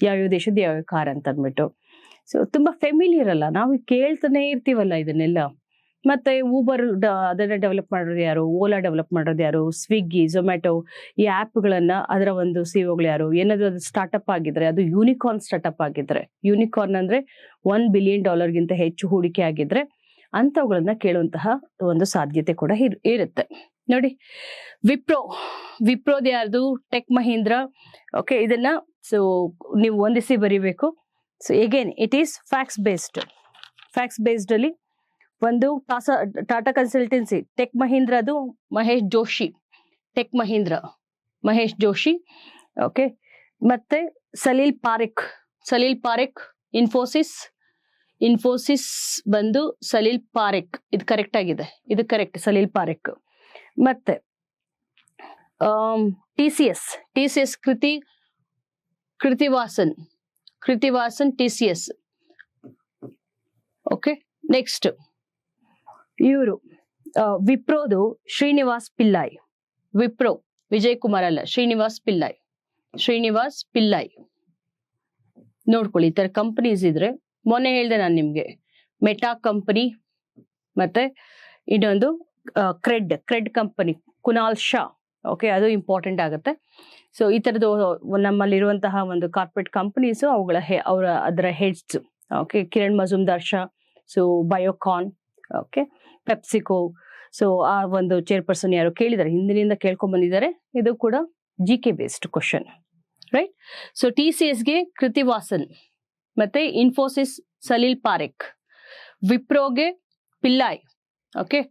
ಯಾವ್ಯಾವ ದೇಶದ್ದು ಯಾವ್ಯಾವ ಕಾರ್ ಅಂತ ಅಂದ್ಬಿಟ್ಟು. ಸೊ ತುಂಬಾ ಫೆಮಿಲಿಯರ್ ಅಲ್ಲ, ನಾವು ಕೇಳ್ತಾನೆ ಇರ್ತೀವಲ್ಲ ಇದನ್ನೆಲ್ಲ. ಮತ್ತೆ ಊಬರ್ ಅದನ್ನ ಡೆವಲಪ್ ಮಾಡೋದು ಯಾರು, ಓಲಾ ಡೆವಲಪ್ ಮಾಡೋದು ಯಾರು, ಸ್ವಿಗ್ಗಿ, ಝೊಮ್ಯಾಟೊ, ಈ ಆ್ಯಪ್ಗಳನ್ನ ಅದರ ಒಂದು ಸಿಒಗಳು ಯಾರು, ಏನಾದ್ರು ಅದು ಸ್ಟಾರ್ಟ್ಅಪ್ ಆಗಿದ್ರೆ, ಅದು ಯೂನಿಕಾರ್ನ್ ಸ್ಟಾರ್ಟ್ಅಪ್ ಆಗಿದ್ರೆ, ಯೂನಿಕಾರ್ನ್ ಅಂದ್ರೆ $1 ಬಿಲಿಯನ್ ಹೆಚ್ಚು ಹೂಡಿಕೆ ಆಗಿದ್ರೆ ಅಂತವುಗಳನ್ನ ಕೇಳುವಂತಹ ಒಂದು ಸಾಧ್ಯತೆ ಕೂಡ ಇರುತ್ತೆ. ನೋಡಿ, ವಿಪ್ರೋದ್ ಯಾರ್ದು, ಟೆಕ್ ಮಹೀಂದ್ರ. ಓಕೆ, ಇದನ್ನ ಸೊ ನೀವು ಹೊಂದಿಸಿ ಬರಿಬೇಕು. So again it is facts based ಅಲ್ಲಿ ಒಂದು ಟಾಟಾ ಕನ್ಸಲ್ಟೆನ್ಸಿ, ಟೆಕ್ ಮಹೀಂದ್ರ, ಅದು ಮಹೇಶ್ ಜೋಶಿ. ಓಕೆ, ಮತ್ತೆ ಸಲೀಲ್ ಪಾರೆಖ್, ಇನ್ಫೋಸಿಸ್ ಬಂದು ಸಲೀಲ್ ಪಾರೆಖ್, ಇದು ಕರೆಕ್ಟ್ ಆಗಿದೆ, ಇದು ಕರೆಕ್ಟ್, ಸಲೀಲ್ ಪಾರೆಖ್. ಮತ್ತೆ TCS ಕೃತಿವಾಸನ್, TCS. ಓಕೆ, ನೆಕ್ಸ್ಟ್ ಇವರು ವಿಪ್ರೋದು ಶ್ರೀನಿವಾಸ್ ಪಿಲ್ಲಾಯ್. ವಿಪ್ರೋ ವಿಜಯ್ ಕುಮಾರ್ ಅಲ್ಲ, ಶ್ರೀನಿವಾಸ್ ಪಿಲ್ಲಾಯ್. ನೋಡ್ಕೊಳ್ಳಿ, ಈ ತರ ಕಂಪನೀಸ್ ಇದ್ರೆ. ಮೊನ್ನೆ ಹೇಳ್ದೆ ನಾನು ನಿಮ್ಗೆ, ಮೆಟಾ ಕಂಪನಿ, ಮತ್ತೆ ಇನ್ನೊಂದು credit company, Kunal Shah. Okay, ಅದು ಇಂಪಾರ್ಟೆಂಟ್ ಆಗುತ್ತೆ. ಸೊ ಈ ತರದ್ದು ನಮ್ಮಲ್ಲಿರುವಂತಹ ಒಂದು ಕಾರ್ಪೊರೇಟ್ ಕಂಪನೀಸು, ಅದರ heads. Okay, Kiran Majumdar Shah, so Biocon, okay, PepsiCo. So ಆ ಒಂದು ಚೇರ್ಪರ್ಸನ್ ಯಾರು ಕೇಳಿದ್ದಾರೆ, ಹಿಂದಿನಿಂದ ಕೇಳ್ಕೊಂಡ್ ಬಂದಿದ್ದಾರೆ. ಇದು ಕೂಡ GK based question, right? So TCSಗೆ ಕೃತಿವಾಸನ್, ಮತ್ತೆ ಇನ್ಫೋಸಿಸ್ ಸಲೀಲ್ ಪಾರೆಖ್, ವಿಪ್ರೋಗೆ Pillai. Okay,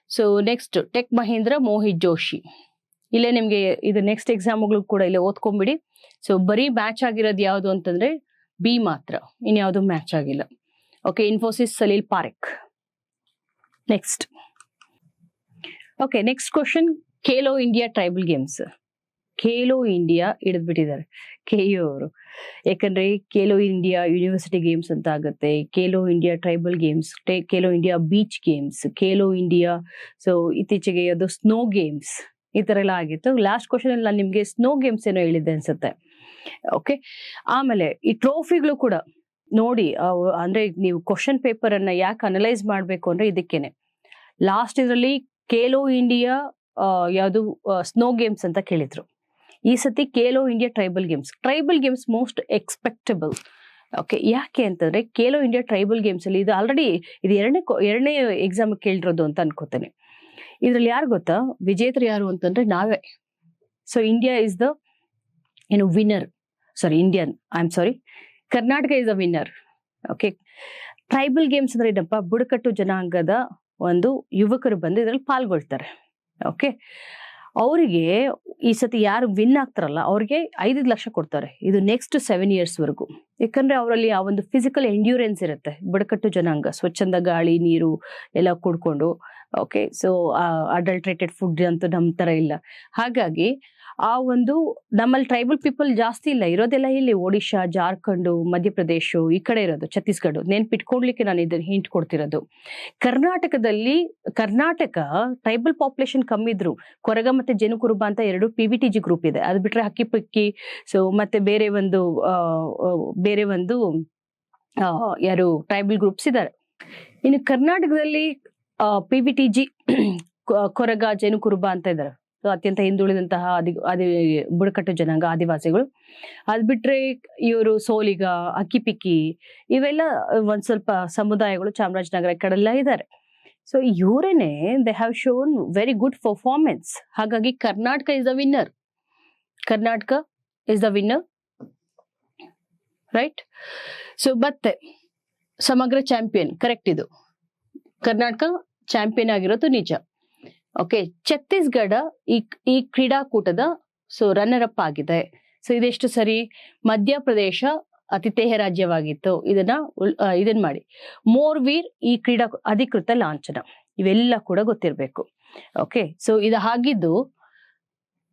so next Tech Mahindra Mohit Joshi. ಇಲ್ಲೇ ನಿಮ್ಗೆ ಇದು ನೆಕ್ಸ್ಟ್ ಎಕ್ಸಾಮ್ಗಳು ಕೂಡ ಇಲ್ಲೇ ಓದ್ಕೊಂಡ್ಬಿಡಿ. ಸೊ ಬರೀ ಮ್ಯಾಚ್ ಆಗಿರೋದು ಯಾವುದು ಅಂತಂದ್ರೆ B ಮಾತ್ರ, ಇನ್ಯಾವುದು ಮ್ಯಾಚ್ ಆಗಿಲ್ಲ. Okay, Infosys Salil Parekh. Next question, Khelo India tribal games. Khelo India ಹಿಡಿದ್ಬಿಟ್ಟಿದ್ದಾರೆ KU ಅವರು. ಯಾಕಂದ್ರೆ ಖೇಲೋ ಇಂಡಿಯಾ ಯೂನಿವರ್ಸಿಟಿ ಗೇಮ್ಸ್ ಅಂತ ಆಗುತ್ತೆ, Khelo India tribal games, Khelo India beach games, Khelo India, so ಇತ್ತೀಚೆಗೆ ಅದು ಸ್ನೋ ಗೇಮ್ಸ್, ಈ ತರ ಎಲ್ಲ ಆಗಿತ್ತು. ಲಾಸ್ಟ್ ಕ್ವಶನ್ ಅಲ್ಲಿ ನಾನು ನಿಮ್ಗೆ ಸ್ನೋ ಗೇಮ್ಸ್ ಏನೋ ಹೇಳಿದ್ದೆ ಅನ್ಸುತ್ತೆ. ಓಕೆ, ಆಮೇಲೆ ಈ ಟ್ರೋಫಿಗಳು ಕೂಡ ನೋಡಿ, ಅಂದ್ರೆ ನೀವು ಕ್ವಶನ್ ಪೇಪರ್ ಅನ್ನ ಯಾಕೆ ಅನಲೈಸ್ ಮಾಡ್ಬೇಕು ಅಂದ್ರೆ ಇದಕ್ಕೇನೆ. ಲಾಸ್ಟ್ ಇದರಲ್ಲಿ ಖೇಲೋ ಇಂಡಿಯಾ ಯಾವುದು ಸ್ನೋ ಗೇಮ್ಸ್ ಅಂತ ಕೇಳಿದ್ರು. ಈ ಸತಿ Khelo India tribal games most expectable. Okay, ಯಾಕೆ ಅಂತಂದ್ರೆ ಖೇಲೋ ಇಂಡಿಯಾ ಟ್ರೈಬಲ್ ಗೇಮ್ಸ್ ಅಲ್ಲಿ ಇದು ಆಲ್ರೆಡಿ ಇದು ಎರಡನೇ ಎಕ್ಸಾಮ್ ಕೇಳಿರೋದು ಅಂತ ಅನ್ಕೋತೇನೆ. ಇದ್ರಲ್ಲಿ ಯಾರು ಗೊತ್ತಾ, ವಿಜೇತರು ಯಾರು ಅಂತಂದ್ರೆ ನಾವೇ. So India is the winner, Karnataka is the winner. Okay, tribal games ಅಂದ್ರೆ ಏನಪ್ಪ, ಬುಡಕಟ್ಟು ಜನಾಂಗದ ಒಂದು ಯುವಕರು ಬಂದು ಇದ್ರಲ್ಲಿ ಪಾಲ್ಗೊಳ್ತಾರೆ. ಓಕೆ, ಅವರಿಗೆ ಈ ಸತಿ ಯಾರು ವಿನ್ ಆಗ್ತಾರಲ್ಲ ಅವ್ರಿಗೆ 5 ಲಕ್ಷ ಕೊಡ್ತಾರೆ. ಇದು ನೆಕ್ಸ್ಟ್ 7 years ವರೆಗೂ. ಯಾಕಂದ್ರೆ ಅವರಲ್ಲಿ ಆ ಒಂದು ಫಿಸಿಕಲ್ ಎಂಡ್ಯೂರೆನ್ಸ್ ಇರುತ್ತೆ. ಬುಡಕಟ್ಟು ಜನಾಂಗ ಸ್ವಚ್ಛಂದ ಗಾಳಿ ನೀರು ಎಲ್ಲ ಕುಡ್ಕೊಂಡು, ಓಕೆ, ಸೊ ಅಡಲ್ಟ್ರೇಟೆಡ್ ಫುಡ್ ಅಂತೂ ನಮ್ಮ ತರ ಇಲ್ಲ. ಹಾಗಾಗಿ ಆ ಒಂದು ನಮ್ಮಲ್ಲಿ ಟ್ರೈಬಲ್ ಪೀಪಲ್ ಜಾಸ್ತಿ ಇಲ್ಲ, ಇರೋದೆಲ್ಲ ಇಲ್ಲಿ ಒಡಿಶಾ, ಜಾರ್ಖಂಡ್, ಮಧ್ಯಪ್ರದೇಶ ಈ ಕಡೆ ಇರೋದು, ಛತ್ತೀಸ್ಗಢ. ನೆನ್ಪಿಟ್ಕೊಡ್ಲಿಕ್ಕೆ ನಾನು ಇದನ್ನ ಹಿಂಟ್ ಕೊಡ್ತಿರೋದು. ಕರ್ನಾಟಕ ಟ್ರೈಬಲ್ ಪಾಪ್ಯುಲೇಷನ್ ಕಮ್ಮಿ ಇದ್ರು, ಕೊರಗ ಮತ್ತೆ ಜೇನುಕುರುಬ ಅಂತ 2 PVTG ಗ್ರೂಪ್ ಇದೆ. ಅದು ಬಿಟ್ರೆ ಹಕ್ಕಿ ಪಕ್ಕಿ, ಸೊ ಮತ್ತೆ ಬೇರೆ ಒಂದು ಯಾರು ಟ್ರೈಬಲ್ ಗ್ರೂಪ್ಸ್ ಇದ್ದಾರೆ. ಇನ್ನು ಕರ್ನಾಟಕದಲ್ಲಿ PVTG ಕೊರಗ, ಜೇನುಕುರುಬ ಅಂತ ಇದ್ದಾರೆ, ಅತ್ಯಂತ ಹಿಂದುಳಿದಂತಹ ಬುಡಕಟ್ಟು ಜನಾಂಗ, ಆದಿವಾಸಿಗಳು. ಅದ್ ಬಿಟ್ರೆ ಇವರು ಸೋಲಿಗ, ಅಕ್ಕಿಪಿಕ್ಕಿ, ಇವೆಲ್ಲ ಒಂದ್ ಸ್ವಲ್ಪ ಸಮುದಾಯಗಳು ಚಾಮರಾಜನಗರ ಕಡೆಲ್ಲ ಇದ್ದಾರೆ. ಸೊ ಇವರೇನೆ they have shown very good performance. ಹಾಗಾಗಿ Karnataka is the winner. Karnataka is the winner, right? So ಮತ್ತೆ ಸಮಗ್ರ ಚಾಂಪಿಯನ್, ಕರೆಕ್ಟ್. ಇದು ಕರ್ನಾಟಕ ಚಾಂಪಿಯನ್ ಆಗಿರೋದು ನಿಜ. ಓಕೆ, ಛತ್ತೀಸ್ಗಢ ಈ ಕ್ರೀಡಾಕೂಟದ ರನ್ನರ್ ಅಪ್ ಆಗಿದೆ. ಸೊ ಇದೆಷ್ಟು ಸರಿ? ಮಧ್ಯಪ್ರದೇಶ ಆತಿಥೇಯ ರಾಜ್ಯವಾಗಿತ್ತು. ಇದನ್ನ ಮಾಡಿ. ಮೋರ್ವೀರ್ ಈ ಕ್ರೀಡಾ ಅಧಿಕೃತ ಲಾಂಛನ, ಇವೆಲ್ಲ ಕೂಡ ಗೊತ್ತಿರಬೇಕು. ಓಕೆ, ಸೊ ಇದು ಆಗಿದ್ದು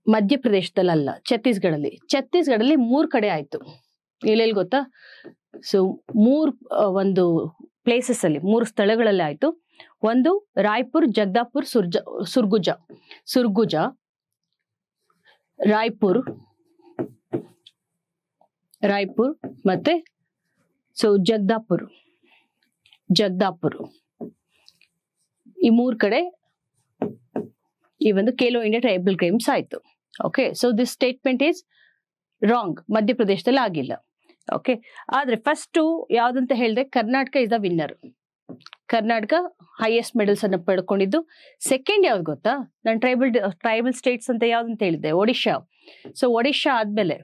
ಮಧ್ಯಪ್ರದೇಶದಲ್ಲ, ಛತ್ತೀಸ್ಗಢದಲ್ಲಿ. 3 ಕಡೆ ಆಯ್ತು. ಎಲ್ಲೆಲ್ಲಿ ಗೊತ್ತಾ? ಸೊ 3 ಪ್ಲೇಸಸ್ ಅಲ್ಲಿ, 3 ಸ್ಥಳಗಳಲ್ಲಿ ಆಯ್ತು. ಒಂದು ರಾಯ್ಪುರ್, ಜಗದಾಪುರ್, ಸುರ್ಗುಜಾ, ರಾಯ್ಪುರ್ ಮತ್ತೆ ಜಗದಾಪುರ್. ಈ 3 ಕಡೆ ಈ ಒಂದು ಖೇಲೋ ಇಂಡಿಯಾ ಟ್ರೈಬಲ್ ಗೇಮ್ಸ್ ಆಯ್ತು. Okay, so this statement is wrong. ಮಧ್ಯಪ್ರದೇಶದಲ್ಲಿ ಆಗಿಲ್ಲ. ಓಕೆ, ಆದ್ರೆ ಫಸ್ಟ್ ಯಾವ್ದಂತ ಹೇಳಿದ್ರೆ Karnataka is the winner. Karnataka highest medals ಅನ್ನ ಪಡ್ಕೊಂಡಿದ್ದು. ಸೆಕೆಂಡ್ ಯಾವ್ದು ಗೊತ್ತಾ? ನಾನು ಟ್ರೈಬಲ್ ಸ್ಟೇಟ್ಸ್ ಅಂತ ಯಾವ್ದಂತ ಹೇಳಿದ್ದೆ? ಒಡಿಶಾ. ಸೊ ಒಡಿಶಾ ಆದ್ಮೇಲೆ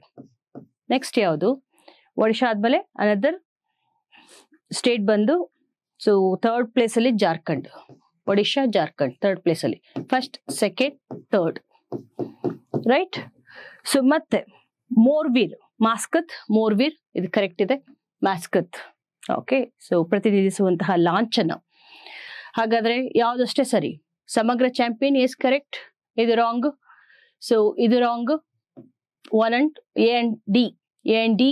ನೆಕ್ಸ್ಟ್ ಯಾವುದು? ಒಡಿಶಾ ಆದ್ಮೇಲೆ ಅನದರ್ ಸ್ಟೇಟ್ ಬಂದು ಥರ್ಡ್ ಪ್ಲೇಸ್ ಅಲ್ಲಿ ಜಾರ್ಖಂಡ್. ಒಡಿಶಾ, ಜಾರ್ಖಂಡ್ ಥರ್ಡ್ ಪ್ಲೇಸ್ ಅಲ್ಲಿ, first, second, third, right? So ಮತ್ತೆ ಮೋರ್ವೀರ್, ಮೋರ್ವೀರ್, ಇದು ಕರೆಕ್ಟ್ ಇದೆ, ಮಾಸ್ಕತ್. ಓಕೆ, ಸೊ ಪ್ರತಿನಿಧಿಸುವಂತಹ ಲಾಂಛನ. ಹಾಗಾದ್ರೆ ಯಾವ್ದಷ್ಟೇ ಸರಿ? ಸಮಗ್ರ ಚಾಂಪಿಯನ್ ಇಸ್ ಕರೆಕ್ಟ್, ಇದು ರಾಂಗ್. ಸೊ ಇದು wrong. 1 and A and D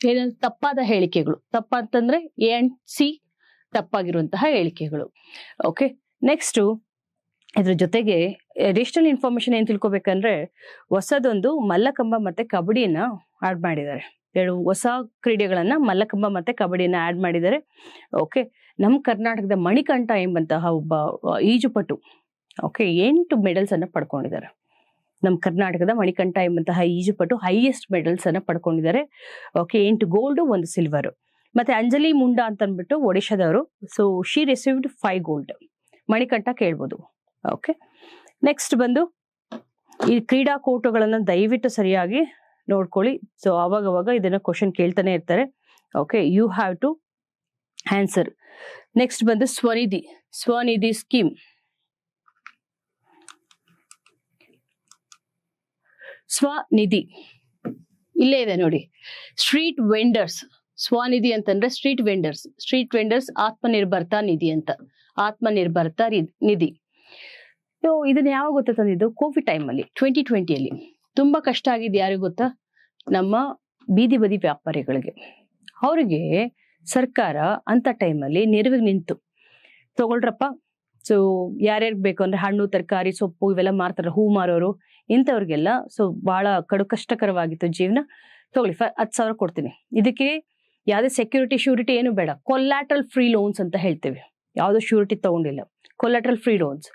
ಏನಂದ್ರೆ ತಪ್ಪಾದ ಹೇಳಿಕೆಗಳು. ತಪ್ಪಂತಂದ್ರೆ A and C ತಪ್ಪಾಗಿರುವಂತಹ ಹೇಳಿಕೆಗಳು. ಓಕೆ, ನೆಕ್ಸ್ಟ್ ಇದ್ರ ಜೊತೆಗೆ ಅಡಿಷನಲ್ ಇನ್ಫಾರ್ಮೇಶನ್ ಏನ್ ತಿಳ್ಕೊಬೇಕಂದ್ರೆ, ಹೊಸದೊಂದು ಮಲ್ಲಕಂಬ ಮತ್ತೆ ಕಬಡ್ಡಿಯನ್ನ ಆಡ್ ಮಾಡಿದ್ದಾರೆ. 2 ಹೊಸ ಕ್ರೀಡೆಗಳನ್ನ, ಮಲ್ಲಕಂಬ ಮತ್ತೆ ಕಬಡ್ಡಿಯನ್ನ ಆಡ್ ಮಾಡಿದ್ದಾರೆ. ಓಕೆ, ನಮ್ಮ ಕರ್ನಾಟಕದ ಮಣಿಕಂಠ ಎಂಬಂತಹ ಒಬ್ಬ ಈಜುಪಟು 8 ಮೆಡಲ್ಸ್ ಅನ್ನ ಪಡ್ಕೊಂಡಿದ್ದಾರೆ. ನಮ್ಮ ಕರ್ನಾಟಕದ ಮಣಿಕಂಠ ಎಂಬಂತಹ ಈಜುಪಟು ಹೈಯೆಸ್ಟ್ ಮೆಡಲ್ಸ್ ಅನ್ನ ಪಡ್ಕೊಂಡಿದ್ದಾರೆ. Okay, 8 gold, 1 silver. ಮತ್ತೆ ಅಂಜಲಿ ಮುಂಡಾ ಅಂತ ಅಂದ್ಬಿಟ್ಟು ಒಡಿಶಾದವರು. So she received 5 gold. Manikantha ಕೇಳ್ಬೋದು. ಓಕೆ, ನೆಕ್ಸ್ಟ್ ಬಂದು ಈ ಕ್ರೀಡಾಕೂಟಗಳನ್ನ ದಯವಿಟ್ಟು ಸರಿಯಾಗಿ ನೋಡ್ಕೊಳ್ಳಿ. ಸೊ ಅವಾಗ ಇದನ್ನ ಕ್ವಶನ್ ಕೇಳ್ತಾನೆ ಇರ್ತಾರೆ. Okay, you have to answer. Next ಬಂದು ಸ್ವನಿಧಿ ಸ್ಕೀಮ್. ಸ್ವನಿಧಿ ಇಲ್ಲೇ ಇದೆ ನೋಡಿ. ಸ್ಟ್ರೀಟ್ ವೆಂಡರ್ಸ್, ಸ್ವನಿಧಿ ಅಂತಂದ್ರೆ ಸ್ಟ್ರೀಟ್ ವೆಂಡರ್ಸ್ ಆತ್ಮನಿರ್ಭರ್ತಾ ನಿಧಿ ಅಂತ. ಆತ್ಮನಿರ್ಭರ್ತಾ ನಿಧಿ. ಇದನ್ನ ಯಾವಾಗ ಗೊತ್ತಾ ತಂದಿದ್ದು? ಕೋವಿಡ್ ಟೈಮಲ್ಲಿ, 2020 ತುಂಬಾ ಕಷ್ಟ ಆಗಿದೆ. ಯಾರಿಗೂ ಗೊತ್ತಾ? ನಮ್ಮ ಬೀದಿ ಬದಿ ವ್ಯಾಪಾರಿಗಳಿಗೆ. ಅವರಿಗೆ ಸರ್ಕಾರ ಅಂತ ಟೈಮಲ್ಲಿ ನೆರವಿಗೆ ನಿಂತು, ತಗೊಳ್ರಪ್ಪ, ಸೊ ಯಾರ್ಯಾರಿಗೆ ಬೇಕು ಅಂದ್ರೆ ಹಣ್ಣು, ತರಕಾರಿ, ಸೊಪ್ಪು ಇವೆಲ್ಲ ಮಾರ್ತಾರೆ, ಹೂ ಮಾರೋರು, ಇಂಥವ್ರಿಗೆಲ್ಲ ಬಹಳ ಕಷ್ಟಕರವಾಗಿತ್ತು ಜೀವನ. ತಗೊಳ್ಳಿ, 10,000 ಕೊಡ್ತೀನಿ. ಇದಕ್ಕೆ ಯಾವ್ದೇ ಸೆಕ್ಯೂರಿಟಿ, ಶ್ಯೂರಿಟಿ ಏನು ಬೇಡ. ಕೊಲ್ಯಾಟ್ರಲ್ ಫ್ರೀ ಲೋನ್ಸ್ ಅಂತ ಹೇಳ್ತೀವಿ. ಯಾವ್ದು ಶ್ಯೂರಿಟಿ ತಗೊಂಡಿಲ್ಲ, ಕೊಲ್ಯಾಟ್ರಲ್ ಫ್ರೀ ಲೋನ್ಸ್.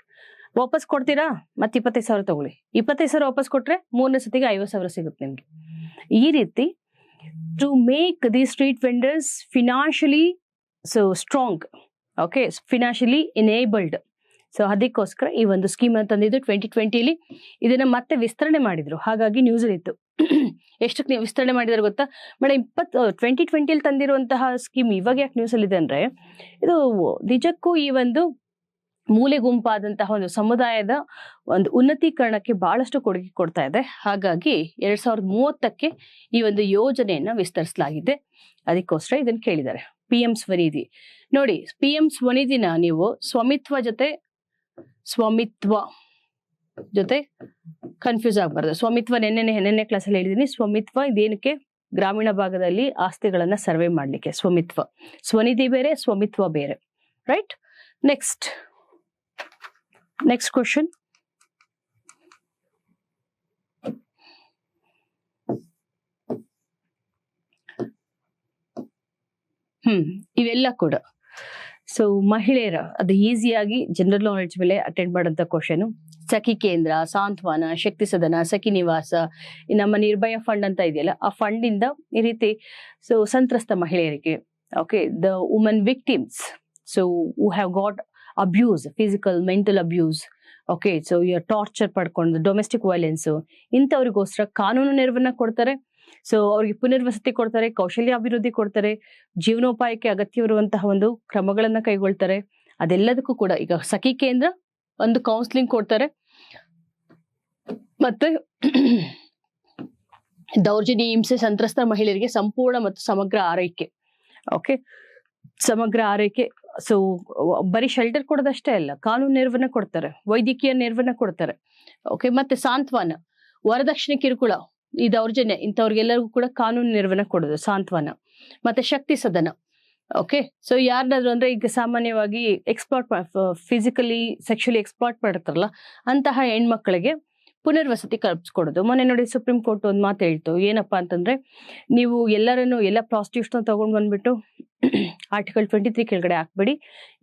ವಾಪಸ್ ಕೊಡ್ತೀರಾ? ಮತ್ತೆ 25,000 ತಗೊಳ್ಳಿ. 25,000 ವಾಪಸ್ ಕೊಟ್ರೆ 3ನೇ ಸತಿಗೆ 50,000 ಸಿಗುತ್ತೆ ನಿಮ್ಗೆ. ಈ ರೀತಿ to make the street vendors financially strong, okay, financially enabled. So ಅದಕ್ಕೋಸ್ಕರ ಈ ಒಂದು ಸ್ಕೀಮ್ ಅಂತ ತಂದಿದ್ದು 2020. ಇದನ್ನ ಮತ್ತೆ ವಿಸ್ತರಣೆ ಮಾಡಿದ್ರು. ಹಾಗಾಗಿ ನ್ಯೂಸ್ ಇತ್ತು. ಎಷ್ಟಕ್ಕೆ ವಿಸ್ತರಣೆ ಮಾಡಿದಾರೆ ಗೊತ್ತಾ ಮೇಡಮ್? 2020 ತಂದಿರುವಂತಹ ಸ್ಕೀಮ್ ಇವಾಗ ಯಾಕೆ ನ್ಯೂಸ್ ಅಲ್ಲಿ ಇದೆ ಅಂದ್ರೆ, ಇದು ನಿಜಕ್ಕೂ ಈ ಒಂದು ಮೂಲೆ ಗುಂಪಾದಂತಹ ಒಂದು ಸಮುದಾಯದ ಒಂದು ಉನ್ನತೀಕರಣಕ್ಕೆ ಬಹಳಷ್ಟು ಕೊಡುಗೆ ಕೊಡ್ತಾ ಇದೆ. ಹಾಗಾಗಿ 2030ಕ್ಕೆ ಈ ಒಂದು ಯೋಜನೆಯನ್ನ ವಿಸ್ತರಿಸಲಾಗಿದೆ. ಅದಕ್ಕೋಸ್ಕರ ಇದನ್ನ ಕೇಳಿದ್ದಾರೆ. PM ಸ್ವನಿಧಿ ನೋಡಿ. PM ಸ್ವನಿಧಿನ ನೀವು ಸ್ವಾಮಿತ್ವ ಜೊತೆ ಕನ್ಫ್ಯೂಸ್ ಆಗಬಾರ್ದು. ಸ್ವಾಮಿತ್ವ ನೆನ್ನೆ ಕ್ಲಾಸಲ್ಲಿ ಹೇಳಿದೀನಿ. ಸ್ವಾಮಿತ್ವ ಇದೇನಕ್ಕೆ? ಗ್ರಾಮೀಣ ಭಾಗದಲ್ಲಿ ಆಸ್ತಿಗಳನ್ನ ಸರ್ವೆ ಮಾಡ್ಲಿಕ್ಕೆ ಸ್ವಾಮಿತ್ವ. ಸ್ವನಿಧಿ ಬೇರೆ, ಸ್ವಾಮಿತ್ವ ಬೇರೆ. ರೈಟ್. Next question. ಇವೆಲ್ಲ ಕೂಡ ಸೊ ಮಹಿಳೆಯರ ಅದು ಈಸಿಯಾಗಿ ಜನರಲ್ ನಾಲೆಡ್ಜ್ ಮೇಲೆ ಅಟೆಂಡ್ ಮಾಡೋಂಥ ಕ್ವಶನ್. ಸಖಿ ಕೇಂದ್ರ, ಸಾಂತ್ವನ, ಶಕ್ತಿ ಸದನ, ಸಖಿ ನಿವಾಸ, ನಮ್ಮ ನಿರ್ಭಯ ಫಂಡ್ ಅಂತ ಇದೆಯಲ್ಲ, ಆ ಫಂಡ್ ಇಂದ ಈ ರೀತಿ ಸೊ ಸಂತ್ರಸ್ತ ಮಹಿಳೆಯರಿಗೆ, okay, the woman victims, so who have got abuse, physical mental abuse, okay, so torture ಪಡ್ಕೊಂಡು ಡೊಮೆಸ್ಟಿಕ್ ವೈಲೆನ್ಸ್, ಇಂಥವ್ರಿಗೋಸ್ಕರ ಕಾನೂನು ನೆರವನ್ನ ಕೊಡ್ತಾರೆ. ಸೊ ಅವ್ರಿಗೆ ಪುನರ್ವಸತಿ ಕೊಡ್ತಾರೆ, ಕೌಶಲ್ಯ ಅಭಿವೃದ್ಧಿ ಕೊಡ್ತಾರೆ, ಜೀವನೋಪಾಯಕ್ಕೆ ಅಗತ್ಯವಿರುವಂತಹ ಒಂದು ಕ್ರಮಗಳನ್ನ ಕೈಗೊಳ್ತಾರೆ. ಅದೆಲ್ಲದಕ್ಕೂ ಕೂಡ ಈಗ ಸಖಿ ಕೇಂದ್ರ ಒಂದು ಕೌನ್ಸಿಲಿಂಗ್ ಕೊಡ್ತಾರೆ, ಮತ್ತೆ ದೌರ್ಜನ್ಯ ಹಿಂಸೆ ಸಂತ್ರಸ್ತ ಮಹಿಳೆಯರಿಗೆ ಸಂಪೂರ್ಣ ಮತ್ತು ಸಮಗ್ರ ಆರೈಕೆ, ಓಕೆ, ಸಮಗ್ರ ಆರೈಕೆ. ಸೊ ಬರೀ ಶೆಲ್ಟರ್ ಕೊಡೋದಷ್ಟೇ ಅಲ್ಲ, ಕಾನೂನು ನೆರವನ್ನ ಕೊಡ್ತಾರೆ, ವೈದ್ಯಕೀಯ ನೆರವನ್ನ ಕೊಡ್ತಾರೆ, ಓಕೆ, ಮತ್ತೆ ಸಾಂತ್ವನ, ವರದಕ್ಷಿಣೆ ಕಿರುಕುಳ, ಈ ದೌರ್ಜನ್ಯ ಇಂಥವ್ರಿಗೆಲ್ಲರಿಗೂ ಕೂಡ ಕಾನೂನು ನೆರವನ್ನ ಕೊಡೋದು ಸಾಂತ್ವನ. ಮತ್ತೆ ಶಕ್ತಿ ಸದನ, ಓಕೆ, ಸೊ ಯಾರನ್ನಾದ್ರು ಅಂದ್ರೆ ಈಗ ಸಾಮಾನ್ಯವಾಗಿ ಫಿಸಿಕಲಿ ಸೆಕ್ಷುಲಿ ಎಕ್ಸ್ಪ್ಲಾಯ್ಟ್ ಮಾಡ್ತಾರಲ್ಲ ಅಂತಹ ಹೆಣ್ಮಕ್ಳಿಗೆ ಪುನರ್ವಸತಿ ಕಲ್ಪಿಸ್ಕೊಡೋದು. ಮೊನ್ನೆ ನೋಡಿ ಸುಪ್ರೀಂ ಕೋರ್ಟ್ ಒಂದು ಮಾತು ಹೇಳ್ತು, ಏನಪ್ಪಾ ಅಂತಂದ್ರೆ, ನೀವು ಎಲ್ಲ ಪ್ರಾಸ್ಟಿಟ್ಯೂಟ್ಸ್ನ ತಗೊಂಡ್ ಬಂದ್ಬಿಟ್ಟು ಆರ್ಟಿಕಲ್ 23 ಕೆಳಗಡೆ ಹಾಕ್ಬೇಡಿ.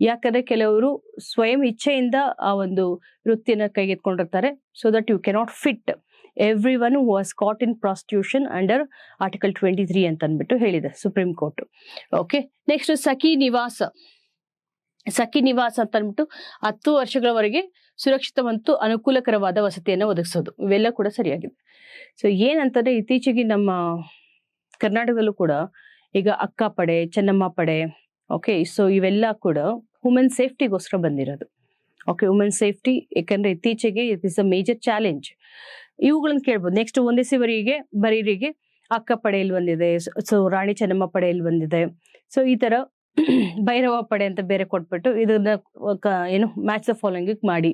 ಯಾಕಂದ್ರೆ ಕೆಲವರು ಸ್ವಯಂ ಇಚ್ಛೆಯಿಂದ ಆ ಒಂದು ವೃತ್ತಿಯನ್ನ ಕೈಗೆತ್ಕೊಂಡಿರ್ತಾರೆ. So that you cannot fit everyone who was caught in prostitution under article 23 ಅಂತ ಅಂದ್ಬಿಟ್ಟು ಹೇಳಿದೆ ಸುಪ್ರೀಂ ಕೋರ್ಟ್. ಓಕೆ, ನೆಕ್ಸ್ಟ್ ಸಖಿ ನಿವಾಸ ಅಂತ ಅಂದ್ಬಿಟ್ಟು 10 ವರ್ಷಗಳವರೆಗೆ ಸುರಕ್ಷಿತ ಮತ್ತು ಅನುಕೂಲಕರವಾದ ವಸತಿಯನ್ನು ಒದಗಿಸೋದು. ಇವೆಲ್ಲ ಕೂಡ ಸರಿಯಾಗಿದೆ. ಸೊ ಏನಂತಂದ್ರೆ, ಇತ್ತೀಚೆಗೆ ನಮ್ಮ ಕರ್ನಾಟಕದಲ್ಲೂ ಕೂಡ ಈಗ ಅಕ್ಕ ಪಡೆ, ಚೆನ್ನಮ್ಮ ಪಡೆ, ಓಕೆ, ಸೊ ಇವೆಲ್ಲ ಕೂಡ ವುಮೆನ್ ಸೇಫ್ಟಿಗೋಸ್ಕರ ಬಂದಿರೋದು. ಓಕೆ, ವುಮೆನ್ ಸೇಫ್ಟಿ, ಯಾಕಂದ್ರೆ ಇತ್ತೀಚೆಗೆ it is a major challenge. ಇವುಗಳನ್ನ ಕೇಳ್ಬೋದು. ನೆಕ್ಸ್ಟ್ ಒಂದೇ ಬರೀರಿಗೆ ಅಕ್ಕ ಪಡೆಯಲ್ಲಿ ಬಂದಿದೆ, ಸೊ ರಾಣಿ ಚೆನ್ನಮ್ಮ ಪಡೆಯಲ್ಲಿ ಬಂದಿದೆ. ಸೊ ಈ ತರ ಭೈರವ ಪಡೆ ಅಂತ ಬೇರೆ ಕೊಟ್ಬಿಟ್ಟು ಇದನ್ನ ಏನು ಮ್ಯಾಚ್ ದ ಫಾಲೋಯಿಂಗ್ ಮಾಡಿ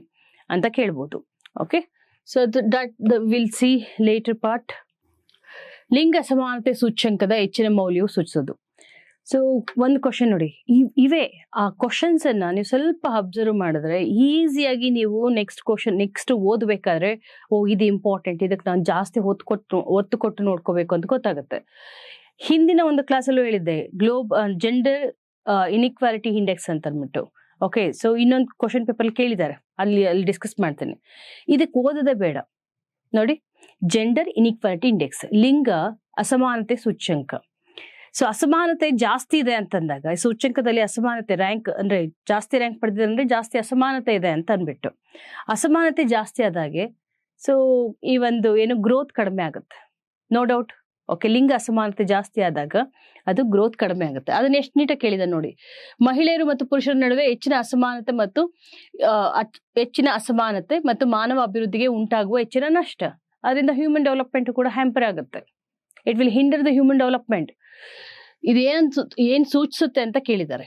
ಅಂತ ಕೇಳ್ಬೋದು. Okay, so that will see later part. ಲಿಂಗ ಸಮಾನತೆ ಸೂಚ್ಯಂಕದ ಹೆಚ್ಚಿನ ಮೌಲ್ಯವು ಸೂಚಿಸೋದು. ಸೊ ಒಂದು ಕ್ವಶನ್ ನೋಡಿ, ಇವೇ ಆ ಕ್ವಶನ್ಸ್ ಅನ್ನ ನೀವು ಸ್ವಲ್ಪ ಅಬ್ಸರ್ವ್ ಮಾಡಿದ್ರೆ ಈಸಿಯಾಗಿ ನೀವು ನೆಕ್ಸ್ಟ್ ಓದ್ಬೇಕಾದ್ರೆ, ಇದು ಇಂಪಾರ್ಟೆಂಟ್, ಇದಕ್ಕೆ ನಾನು ಜಾಸ್ತಿ ಒತ್ತು ಕೊಟ್ಟು ನೋಡ್ಕೋಬೇಕು ಅಂತ ಗೊತ್ತಾಗುತ್ತೆ. ಹಿಂದಿನ ಒಂದು ಕ್ಲಾಸಲ್ಲೂ ಹೇಳಿದ್ದೆ, ಜೆಂಡರ್ ಇನ್ಇಕ್ವಾಲಿಟಿ ಇಂಡೆಕ್ಸ್ ಅಂತ ಅಂದ್ಬಿಟ್ಟು. ಓಕೆ, ಸೊ ಇನ್ನೊಂದು ಕ್ವಶನ್ ಪೇಪರ್ ಕೇಳಿದ್ದಾರೆ, ಅಲ್ಲಿ ಡಿಸ್ಕಸ್ ಮಾಡ್ತೇನೆ. ಇದಕ್ಕೆ ಓದೋದೇ ಬೇಡ ನೋಡಿ. ಜೆಂಡರ್ ಇನ್ಇಕ್ವಾಲಿಟಿ ಇಂಡೆಕ್ಸ್, ಲಿಂಗ ಅಸಮಾನತೆ ಸೂಚ್ಯಂಕ. ಸೊ ಅಸಮಾನತೆ ಜಾಸ್ತಿ ಇದೆ ಅಂತಂದಾಗ, ಸೂಚ್ಯಂಕದಲ್ಲಿ ಅಸಮಾನತೆ ರ್ಯಾಂಕ್ ಅಂದ್ರೆ ಜಾಸ್ತಿ ರ್ಯಾಂಕ್ ಪಡೆದಿದೆ ಅಂದ್ರೆ ಜಾಸ್ತಿ ಅಸಮಾನತೆ ಇದೆ ಅಂತ ಅಂದ್ಬಿಟ್ಟು. ಅಸಮಾನತೆ ಜಾಸ್ತಿ ಆದಾಗೆ ಸೊ ಈ ಒಂದು ಏನು ಗ್ರೋತ್ ಕಡಿಮೆ ಆಗುತ್ತೆ, ನೋ ಡೌಟ್. ಓಕೆ, ಲಿಂಗ ಅಸಮಾನತೆ ಜಾಸ್ತಿ ಆದಾಗ ಅದು ಗ್ರೋತ್ ಕಡಿಮೆ ಆಗುತ್ತೆ. ಅದನ್ನ ಎಷ್ಟು ನೀಟಾಗಿ ಕೇಳಿದ ನೋಡಿ. ಮಹಿಳೆಯರು ಮತ್ತು ಪುರುಷರ ನಡುವೆ ಹೆಚ್ಚಿನ ಅಸಮಾನತೆ ಮತ್ತು ಮಾನವ ಅಭಿವೃದ್ಧಿಗೆ ಉಂಟಾಗುವ ಹೆಚ್ಚಿನ ನಷ್ಟ. ಅದರಿಂದ ಹ್ಯೂಮನ್ ಡೆವಲಪ್ಮೆಂಟ್ ಕೂಡ ಹ್ಯಾಂಪರ್ ಆಗುತ್ತೆ. It will hinder the human development. ಏನ್ ಸೂಚಿಸುತ್ತೆ ಅಂತ ಕೇಳಿದ್ದಾರೆ.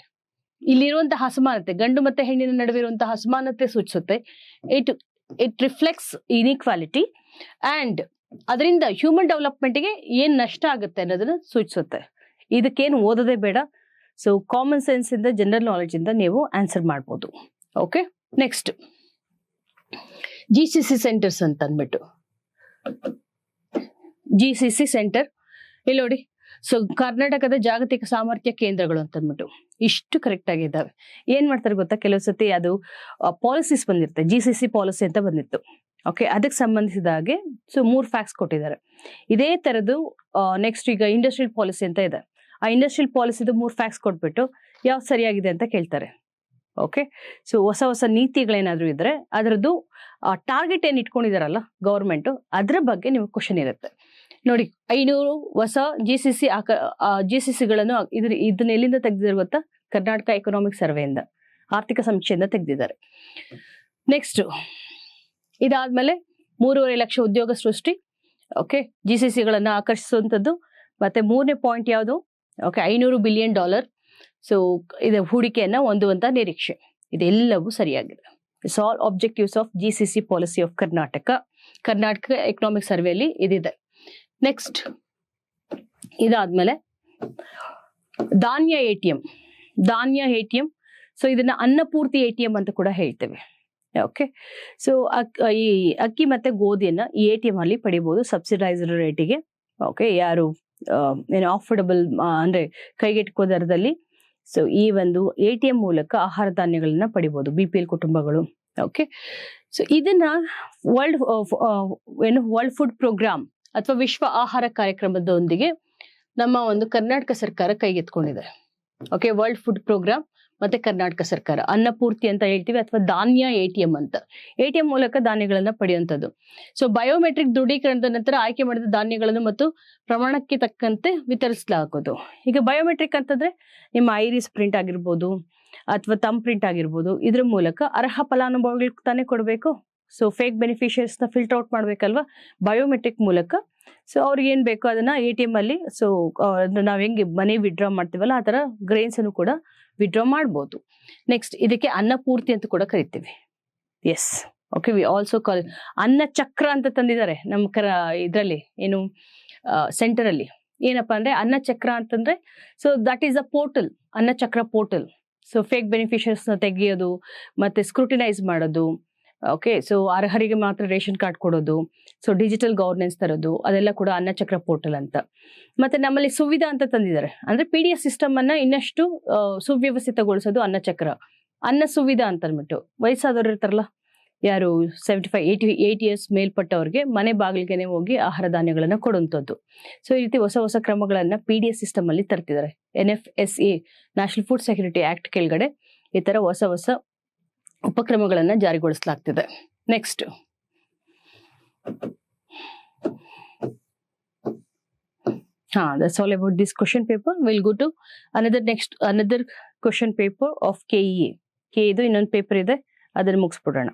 ಇಲ್ಲಿರುವಂತಹ ಅಸಮಾನತೆ, ಗಂಡು ಮತ್ತೆ ಹೆಣ್ಣಿನ ನಡುವೆ ಇರುವಂತಹ ಅಸಮಾನತೆ ಸೂಚಿಸುತ್ತೆ. ಇಟ್ ರಿಫ್ಲೆಕ್ಟ್ಸ್ ಇನ್ಇಕ್ವಾಲಿಟಿ ಅಂಡ್ ಅದರಿಂದ ಹ್ಯೂಮನ್ ಡೆವಲಪ್ಮೆಂಟ್ಗೆ ಏನ್ ನಷ್ಟ ಆಗುತ್ತೆ ಅನ್ನೋದನ್ನ ಸೂಚಿಸುತ್ತೆ. ಇದಕ್ಕೇನು ಓದೋದೇ ಬೇಡ. ಸೊ ಕಾಮನ್ ಸೆನ್ಸ್ ಇಂದ, ಜನರಲ್ ನಾಲೆಡ್ಜ್ ಇಂದ ನೀವು ಆನ್ಸರ್ ಮಾಡ್ಬೋದು. ಓಕೆ, ನೆಕ್ಸ್ಟ್ GCC ಸೆಂಟರ್ಸ್ ಅಂತ ಅಂದ್ಬಿಟ್ಟು. GCC ಸೆಂಟರ್ ಇಲ್ಲಿ ನೋಡಿ. ಸೊ ಕರ್ನಾಟಕದ ಜಾಗತಿಕ ಸಾಮರ್ಥ್ಯ ಕೇಂದ್ರಗಳು ಅಂತ ಅಂದ್ಬಿಟ್ಟು ಇಷ್ಟು ಕರೆಕ್ಟ್ ಆಗಿದ್ದಾವೆ. ಏನ್ ಮಾಡ್ತಾರೆ ಗೊತ್ತಾ, ಕೆಲವು ಸತಿ ಅದು ಪಾಲಿಸೀಸ್ ಬಂದಿರುತ್ತೆ, GCC ಪಾಲಿಸಿ ಅಂತ ಬಂದಿತ್ತು. ಓಕೆ, ಅದಕ್ಕೆ ಸಂಬಂಧಿಸಿದ ಹಾಗೆ ಸೊ 3 ಫ್ಯಾಕ್ಟ್ಸ್ ಕೊಟ್ಟಿದ್ದಾರೆ. ಇದೇ ತರದ್ದು ನೆಕ್ಸ್ಟ್ ಈಗ ಇಂಡಸ್ಟ್ರಿಯಲ್ ಪಾಲಿಸಿ ಅಂತ ಇದೆ. ಆ ಇಂಡಸ್ಟ್ರಿಯಲ್ ಪಾಲಿಸಿದು 3 ಫ್ಯಾಕ್ಟ್ಸ್ ಕೊಟ್ಬಿಟ್ಟು ಯಾವ್ದು ಸರಿಯಾಗಿದೆ ಅಂತ ಕೇಳ್ತಾರೆ. ಓಕೆ, ಸೊ ಹೊಸ ನೀತಿಗಳೇನಾದ್ರೂ ಇದ್ರೆ ಅದರದ್ದು ಟಾರ್ಗೆಟ್ ಏನ್ ಇಟ್ಕೊಂಡಿದಾರಲ್ಲ ಗವರ್ಮೆಂಟ್, ಅದ್ರ ಬಗ್ಗೆ ನಿಮ್ಗೆ ಕ್ವಶನ್ ಇರುತ್ತೆ ನೋಡಿ. 500 ಹೊಸ GCCಗಳನ್ನು ಇದನ್ನ ಎಲ್ಲಿಂದ ತೆಗೆದಿದ್ದಾರೆ ಗೊತ್ತಾ? ಕರ್ನಾಟಕ ಎಕನಾಮಿಕ್ ಸರ್ವೆಯಿಂದ, ಆರ್ಥಿಕ ಸಮೀಕ್ಷೆಯಿಂದ ತೆಗೆದಿದ್ದಾರೆ. ನೆಕ್ಸ್ಟ್ ಇದಾದ್ಮೇಲೆ 3.5 ಲಕ್ಷ ಉದ್ಯೋಗ ಸೃಷ್ಟಿ. ಓಕೆ, GCCಗಳನ್ನ ಆಕರ್ಷಿಸುವಂಥದ್ದು. ಮತ್ತೆ 3ನೇ ಪಾಯಿಂಟ್ ಯಾವುದು? Okay, $500 billion. ಸೊ ಇದು ಹೂಡಿಕೆಯನ್ನ ಹೊಂದುವಂತ ನಿರೀಕ್ಷೆ. ಇದೆಲ್ಲವೂ ಸರಿಯಾಗಿದೆ. It's all objectives of GCC policy of Karnataka economic ಸರ್ವೆಯಲ್ಲಿ ಇದಿದೆ. ನೆಕ್ಸ್ಟ್ ಇದಾದ್ಮೇಲೆ ಧಾನ್ಯ ATM. ಸೊ ಇದನ್ನ ಅನ್ನಪೂರ್ತಿ ATM ಅಂತ ಕೂಡ ಹೇಳ್ತೇವೆ. ಓಕೆ, ಸೊ ಈ ಅಕ್ಕಿ ಮತ್ತೆ ಗೋಧಿಯನ್ನ ಈ ATM ಅಲ್ಲಿ ಪಡಿಬಹುದು ಸಬ್ಸಿಡೈಸ್ಡ್ ರೇಟಿಗೆ. ಓಕೆ, ಯಾರು ಏನು ಅಫೋರ್ಡಬಲ್ ಅಂದ್ರೆ ಕೈಗೆಟುಕುವ ದರದಲ್ಲಿ. ಸೊ ಈ ಒಂದು ATM ಮೂಲಕ ಆಹಾರ ಧಾನ್ಯಗಳನ್ನ ಪಡಿಬಹುದು BPL ಕುಟುಂಬಗಳು. ಓಕೆ, ಸೊ ಇದನ್ನ ವರ್ಲ್ಡ್ ಫುಡ್ ಪ್ರೋಗ್ರಾಮ್ ಅಥವಾ ವಿಶ್ವ ಆಹಾರ ಕಾರ್ಯಕ್ರಮದೊಂದಿಗೆ ನಮ್ಮ ಒಂದು ಕರ್ನಾಟಕ ಸರ್ಕಾರ ಕೈಗೆತ್ಕೊಂಡಿದೆ. ಓಕೆ, ವರ್ಲ್ಡ್ ಫುಡ್ ಪ್ರೋಗ್ರಾಮ್ ಮತ್ತೆ ಕರ್ನಾಟಕ ಸರ್ಕಾರ ಅನ್ನಪೂರ್ತಿ ಅಂತ ಹೇಳ್ತೀವಿ ಅಥವಾ ಧಾನ್ಯ ATM ಅಂತ. ATM ಮೂಲಕ ಧಾನ್ಯಗಳನ್ನ ಪಡೆಯುವಂಥದ್ದು. ಸೊ ಬಯೋಮೆಟ್ರಿಕ್ ದೃಢೀಕರಣದ ನಂತರ ಆಯ್ಕೆ ಮಾಡಿದ ಧಾನ್ಯಗಳನ್ನು ಮತ್ತು ಪ್ರಮಾಣಕ್ಕೆ ತಕ್ಕಂತೆ ವಿತರಿಸಲಾಗೋದು. ಈಗ ಬಯೋಮೆಟ್ರಿಕ್ ಅಂತಂದ್ರೆ ನಿಮ್ಮ ಐರಿಸ್ ಪ್ರಿಂಟ್ ಆಗಿರ್ಬೋದು ಅಥವಾ ತಮ್ ಪ್ರಿಂಟ್ ಆಗಿರ್ಬೋದು. ಇದ್ರ ಮೂಲಕ ಅರ್ಹ ಫಲಾನುಭವಿಗಳಿಗೆ ತಾನೇ ಕೊಡಬೇಕು. ಸೊ ಫೇಕ್ ಬೆನಿಫಿಷಿಯರ್ಸ್ ನ ಫಿಲ್ಟರ್ ಔಟ್ ಮಾಡ್ಬೇಕಲ್ವಾ ಬಯೋಮೆಟ್ರಿಕ್ ಮೂಲಕ. ಸೊ ಅವ್ರಿಗೆ ಏನ್ ಬೇಕೋ ಅದನ್ನ ATM ಅಲ್ಲಿ ಸೊ ನಾವ್ ಹೆಂಗೆ ಮನಿ ವಿಡ್ರಾ ಮಾಡ್ತೀವಲ್ಲ ಆ ತರ ಗ್ರೈನ್ಸ್ ಅನ್ನು ಕೂಡ ವಿಡ್ರಾ ಮಾಡ್ಬೋದು. ನೆಕ್ಸ್ಟ್ ಇದಕ್ಕೆ ಅನ್ನಪೂರ್ತಿ ಅಂತ ಕೂಡ ಕರಿತೀವಿ. Yes, okay, we also call Anna Chakra ಅಂತ ತಂದಿದ್ದಾರೆ ನಮ್ಮ ಇದ್ರಲ್ಲಿ ಏನು ಸೆಂಟರ್ ಅಲ್ಲಿ. ಏನಪ್ಪಾ ಅಂದ್ರೆ ಅನ್ನ ಚಕ್ರ ಅಂತಂದ್ರೆ so that is a portal, ಅನ್ನ ಚಕ್ರ ಪೋರ್ಟಲ್. ಸೊ ಫೇಕ್ ಬೆನಿಫಿಷಿಯರ್ಸ್ ನ ತೆಗೆಯೋದು ಮತ್ತೆ ಸ್ಕ್ರೂಟಿನೈಸ್ ಮಾಡೋದು. ಓಕೆ, ಸೊ ಅರ್ಹರಿಗೆ ಮಾತ್ರ ರೇಷನ್ ಕಾರ್ಡ್ ಕೊಡೋದು, ಸೊ ಡಿಜಿಟಲ್ ಗವರ್ನೆನ್ಸ್ ತರೋದು, ಅದೆಲ್ಲ ಕೂಡ ಅನ್ನಚಕ್ರ ಪೋರ್ಟಲ್ ಅಂತ. ಮತ್ತೆ ನಮ್ಮಲ್ಲಿ ಸುವಿಧಾ ಅಂತ ತಂದಿದ್ದಾರೆ, ಅಂದ್ರೆ PDF ಸಿಸ್ಟಮ್ ಅನ್ನ ಇನ್ನಷ್ಟು ಸುವ್ಯವಸ್ಥಿತಗೊಳಿಸೋದು ಅನ್ನಚಕ್ರ. ಅನ್ನ ಸುವಿಧಾ ಅಂತ ಅಂದ್ಬಿಟ್ಟು ವಯಸ್ಸಾದವ್ರು ಇರ್ತಾರಲ್ಲ, ಯಾರು 75, 80 ಇಯರ್ಸ್ ಮೇಲ್ಪಟ್ಟವ್ರಿಗೆ ಮನೆ ಬಾಗಿಲಿಗೆನೆ ಹೋಗಿ ಆಹಾರ ಧಾನ್ಯಗಳನ್ನ ಕೊಡುವಂಥದ್ದು. ಸೊ ಈ ರೀತಿ ಹೊಸ ಕ್ರಮಗಳನ್ನ PDF ಸಿಸ್ಟಮ್ ಅಲ್ಲಿ ತರ್ತಿದ್ದಾರೆ. NFSA national food security act ಕೆಳಗಡೆ ಈ ತರ ಹೊಸ ಉಪಕ್ರಮಗಳನ್ನ ಜಾರಿಗೊಳಿಸಲಾಗ್ತಿದೆ. Next that's all about this question paper. We'll go to another question paper of KEA. KE ಇದು ಇನ್ನೊಂದು ಪೇಪರ್ ಇದೆ, ಅದನ್ನ ಮುಗಿಸ್ಬಿಡೋಣ.